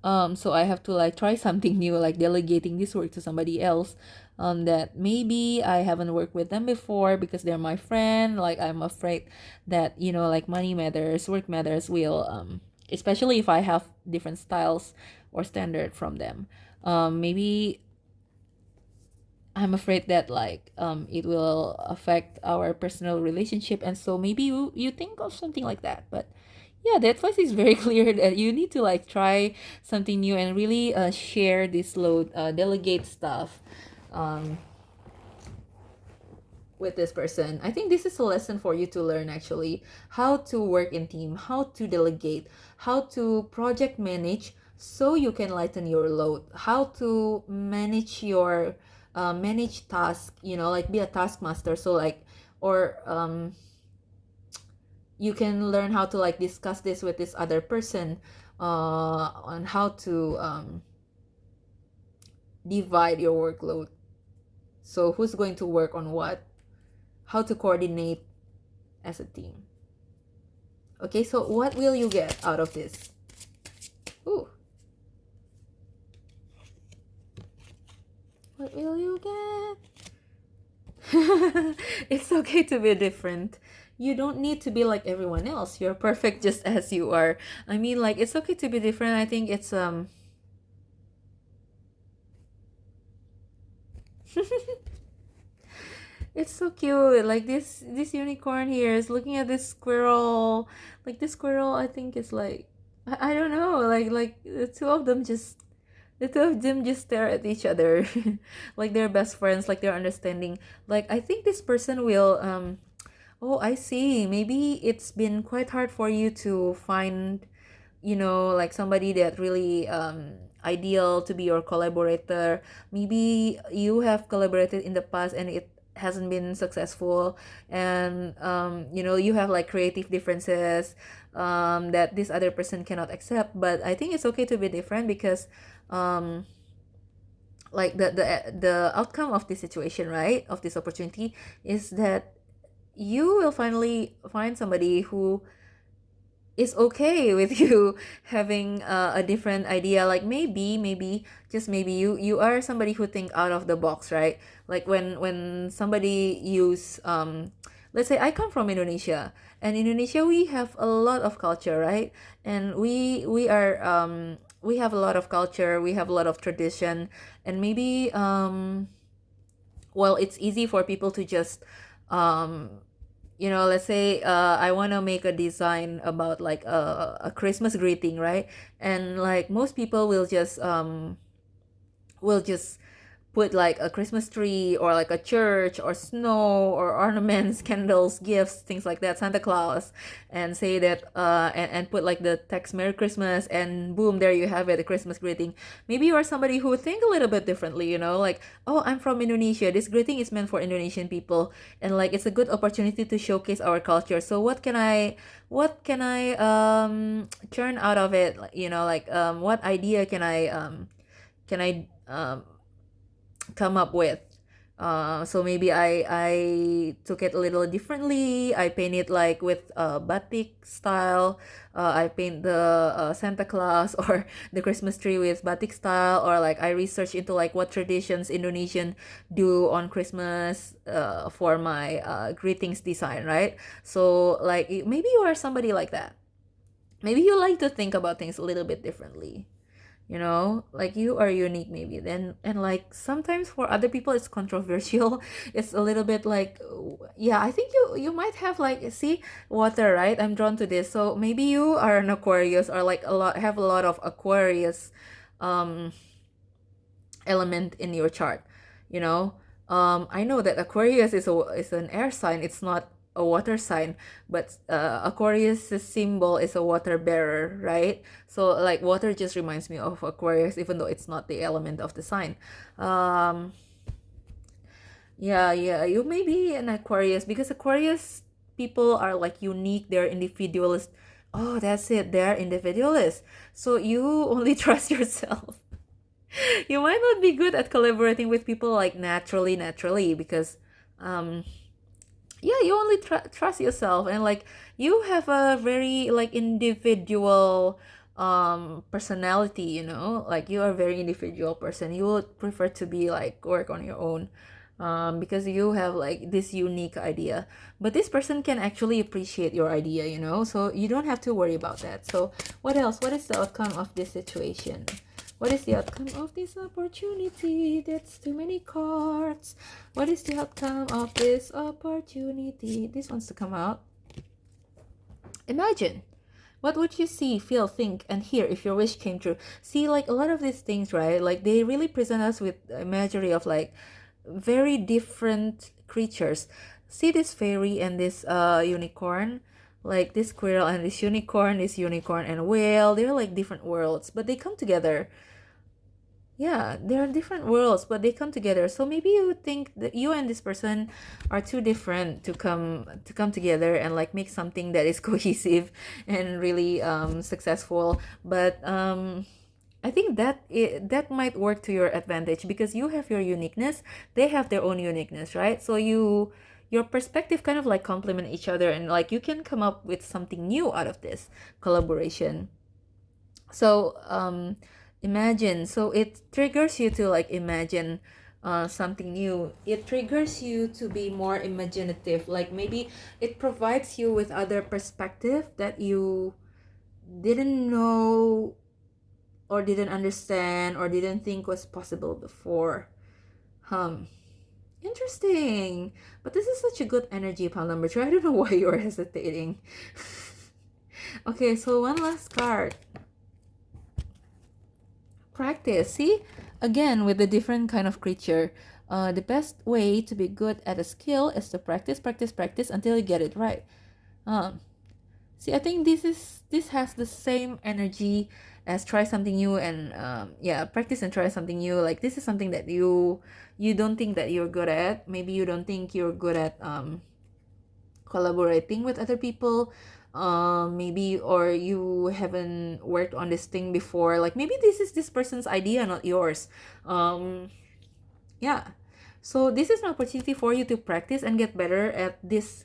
So I have to like try something new, like delegating this work to somebody else. That maybe I haven't worked with them before because they're my friend. Like I'm afraid that, like money matters, work matters will, especially if I have different styles or standard from them. Maybe I'm afraid that like it will affect our personal relationship, and so maybe you think of something like that. But yeah, the advice is very clear that you need to like try something new and really share this load, delegate stuff um with this person. I think this is a lesson for you to learn actually, how to work in team, how to delegate, how to project manage so you can lighten your load, how to manage your manage task, like be a taskmaster. So like, or you can learn how to like discuss this with this other person on how to divide your workload. So who's going to work on what, how to coordinate as a team. Okay, so what will you get out of this? Ooh. What will you get? It's okay to be different. You don't need to be like everyone else. You're perfect just as you are. I mean, like, it's okay to be different. I think it's it's so cute. Like this unicorn here is looking at this squirrel. Like this squirrel, I think is like, I don't know. Like the two of them just stare at each other, like they're best friends. Like they're understanding. Like I think this person will. Oh, I see. Maybe it's been quite hard for you to find, like somebody that really ideal to be your collaborator. Maybe you have collaborated in the past and it hasn't been successful, and you have like creative differences that this other person cannot accept. But I think it's okay to be different because um like the outcome of this situation, right, of this opportunity, is that you will finally find somebody who is okay with you having a different idea. Like maybe just maybe you are somebody who think out of the box, right? Like when somebody use let's say I come from Indonesia, and Indonesia we have a lot of culture, right? And we have a lot of culture, we have a lot of tradition, and maybe well, it's easy for people to just um let's say I want to make a design about like a Christmas greeting, right? And like most people will just put like a Christmas tree or like a church or snow or ornaments, candles, gifts, things like that, Santa Claus, and say that and put like the text Merry Christmas, and boom, there you have it, a Christmas greeting. Maybe you are somebody who think a little bit differently, like, oh, I'm from Indonesia. This greeting is meant for Indonesian people, and like it's a good opportunity to showcase our culture. So what can I turn out of it? Like what idea can I come up with. So maybe I took it a little differently. I paint it like with batik style. I paint the Santa Claus or the Christmas tree with batik style, or like I research into like what traditions Indonesian do on Christmas for my greetings design, right? So like maybe you are somebody like that. Maybe you like to think about things a little bit differently, like you are unique maybe then. And like sometimes for other people it's controversial. It's a little bit like, yeah, I think you might have like, see, water, right? I'm drawn to this. So maybe you are an Aquarius, or like have a lot of Aquarius um element in your chart. you know I know that Aquarius is an air sign, it's not a water sign, but Aquarius' symbol is a water bearer, right? So like water just reminds me of Aquarius, even though it's not the element of the sign. um yeah, you may be an Aquarius because Aquarius people are like unique, they're individualist. Oh, that's it, they're individualist. So you only trust yourself. You might not be good at collaborating with people like naturally because um yeah, you only trust yourself, and like you have a very like individual personality, you know, like you are a very individual person. You would prefer to be like work on your own, because you have like this unique idea, but this person can actually appreciate your idea, you know, so you don't have to worry about that. So what else, what is the outcome of this situation? What is the outcome of this opportunity? That's too many cards. What is the outcome of this opportunity? This wants to come out. Imagine. What would you see, feel, think, and hear if your wish came true? See, like a lot of these things, right? Like they really present us with imagery of like very different creatures. See this fairy and this unicorn? Like this squirrel and this unicorn and whale. They're like different worlds, but they come together. Yeah, there are different worlds, but they come together. So maybe you think that you and this person are too different to come together and like make something that is cohesive and really successful. But I think that that might work to your advantage because you have your uniqueness, they have their own uniqueness, right? So your perspective kind of like complement each other, and like you can come up with something new out of this collaboration. So imagine, so it triggers you to like imagine something new. It triggers you to be more imaginative, like maybe it provides you with other perspective that you didn't know or didn't understand or didn't think was possible before. um Interesting. But this is such a good energy, pile number 2. I don't know why you're hesitating. Okay, so one last card. Practice. See, again with a different kind of creature. The best way to be good at a skill is to practice, practice, practice until you get it right. um See, I think this has the same energy as try something new, and yeah, practice and try something new. Like this is something that you don't think that you're good at. Maybe you don't think you're good at collaborating with other people, maybe, or you haven't worked on this thing before. Like maybe this is this person's idea, not yours. Yeah, so this is an opportunity for you to practice and get better at this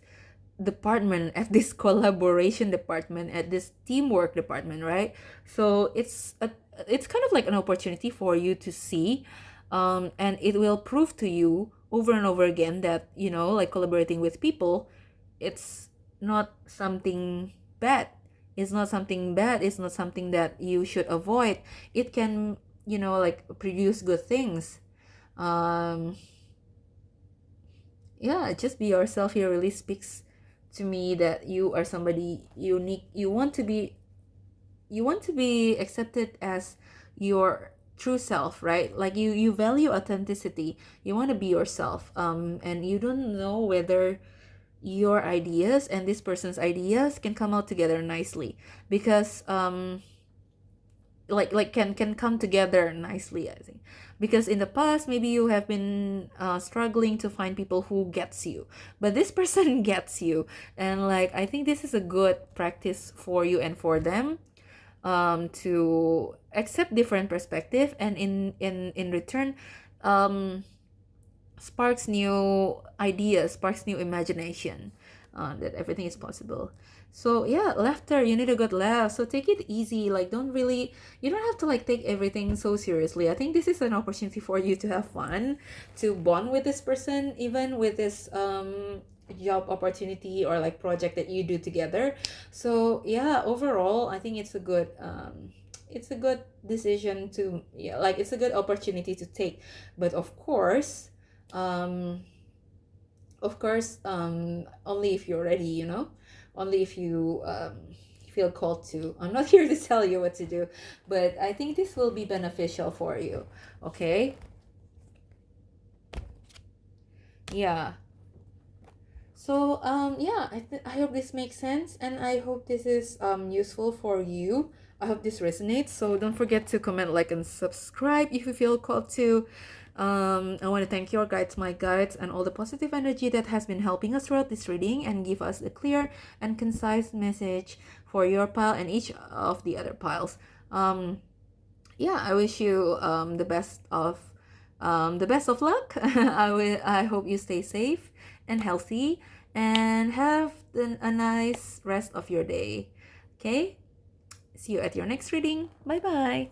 department, at this collaboration department, at this teamwork department, right? So it's kind of like an opportunity for you to see, and it will prove to you over and over again that, you know, like collaborating with people, it's not something bad. It's not something bad. It's not something that you should avoid. It can, you know, like produce good things. um yeah, just be yourself here really speaks to me that you are somebody unique. You want to be accepted as your true self, right? Like you value authenticity. You want to be yourself, and you don't know whether your ideas and this person's ideas can come out together nicely, because like can come together nicely, I think, because in the past maybe you have been struggling to find people who gets you, but this person gets you. And like I think this is a good practice for you and for them, to accept different perspective, and in return, um sparks new ideas, sparks new imagination, that everything is possible. So yeah, laughter, you need a good laugh. So take it easy. Like don't really, you don't have to like take everything so seriously. I think this is an opportunity for you to have fun, to bond with this person, even with this job opportunity or like project that you do together. So yeah, overall, I think it's a good decision to, yeah, like it's a good opportunity to take. But um only if you're ready, you know, only if you feel called to. I'm not here to tell you what to do, but I think this will be beneficial for you. Okay. Yeah. So yeah, I hope this makes sense, and I hope this is useful for you. I hope this resonates. So don't forget to comment, like, and subscribe if you feel called to. I want to thank your guides, my guides, and all the positive energy that has been helping us throughout this reading and give us a clear and concise message for your pile and each of the other piles. Yeah, I wish you the best of luck. I hope you stay safe and healthy, and have a nice rest of your day. Okay? See you at your next reading. Bye bye.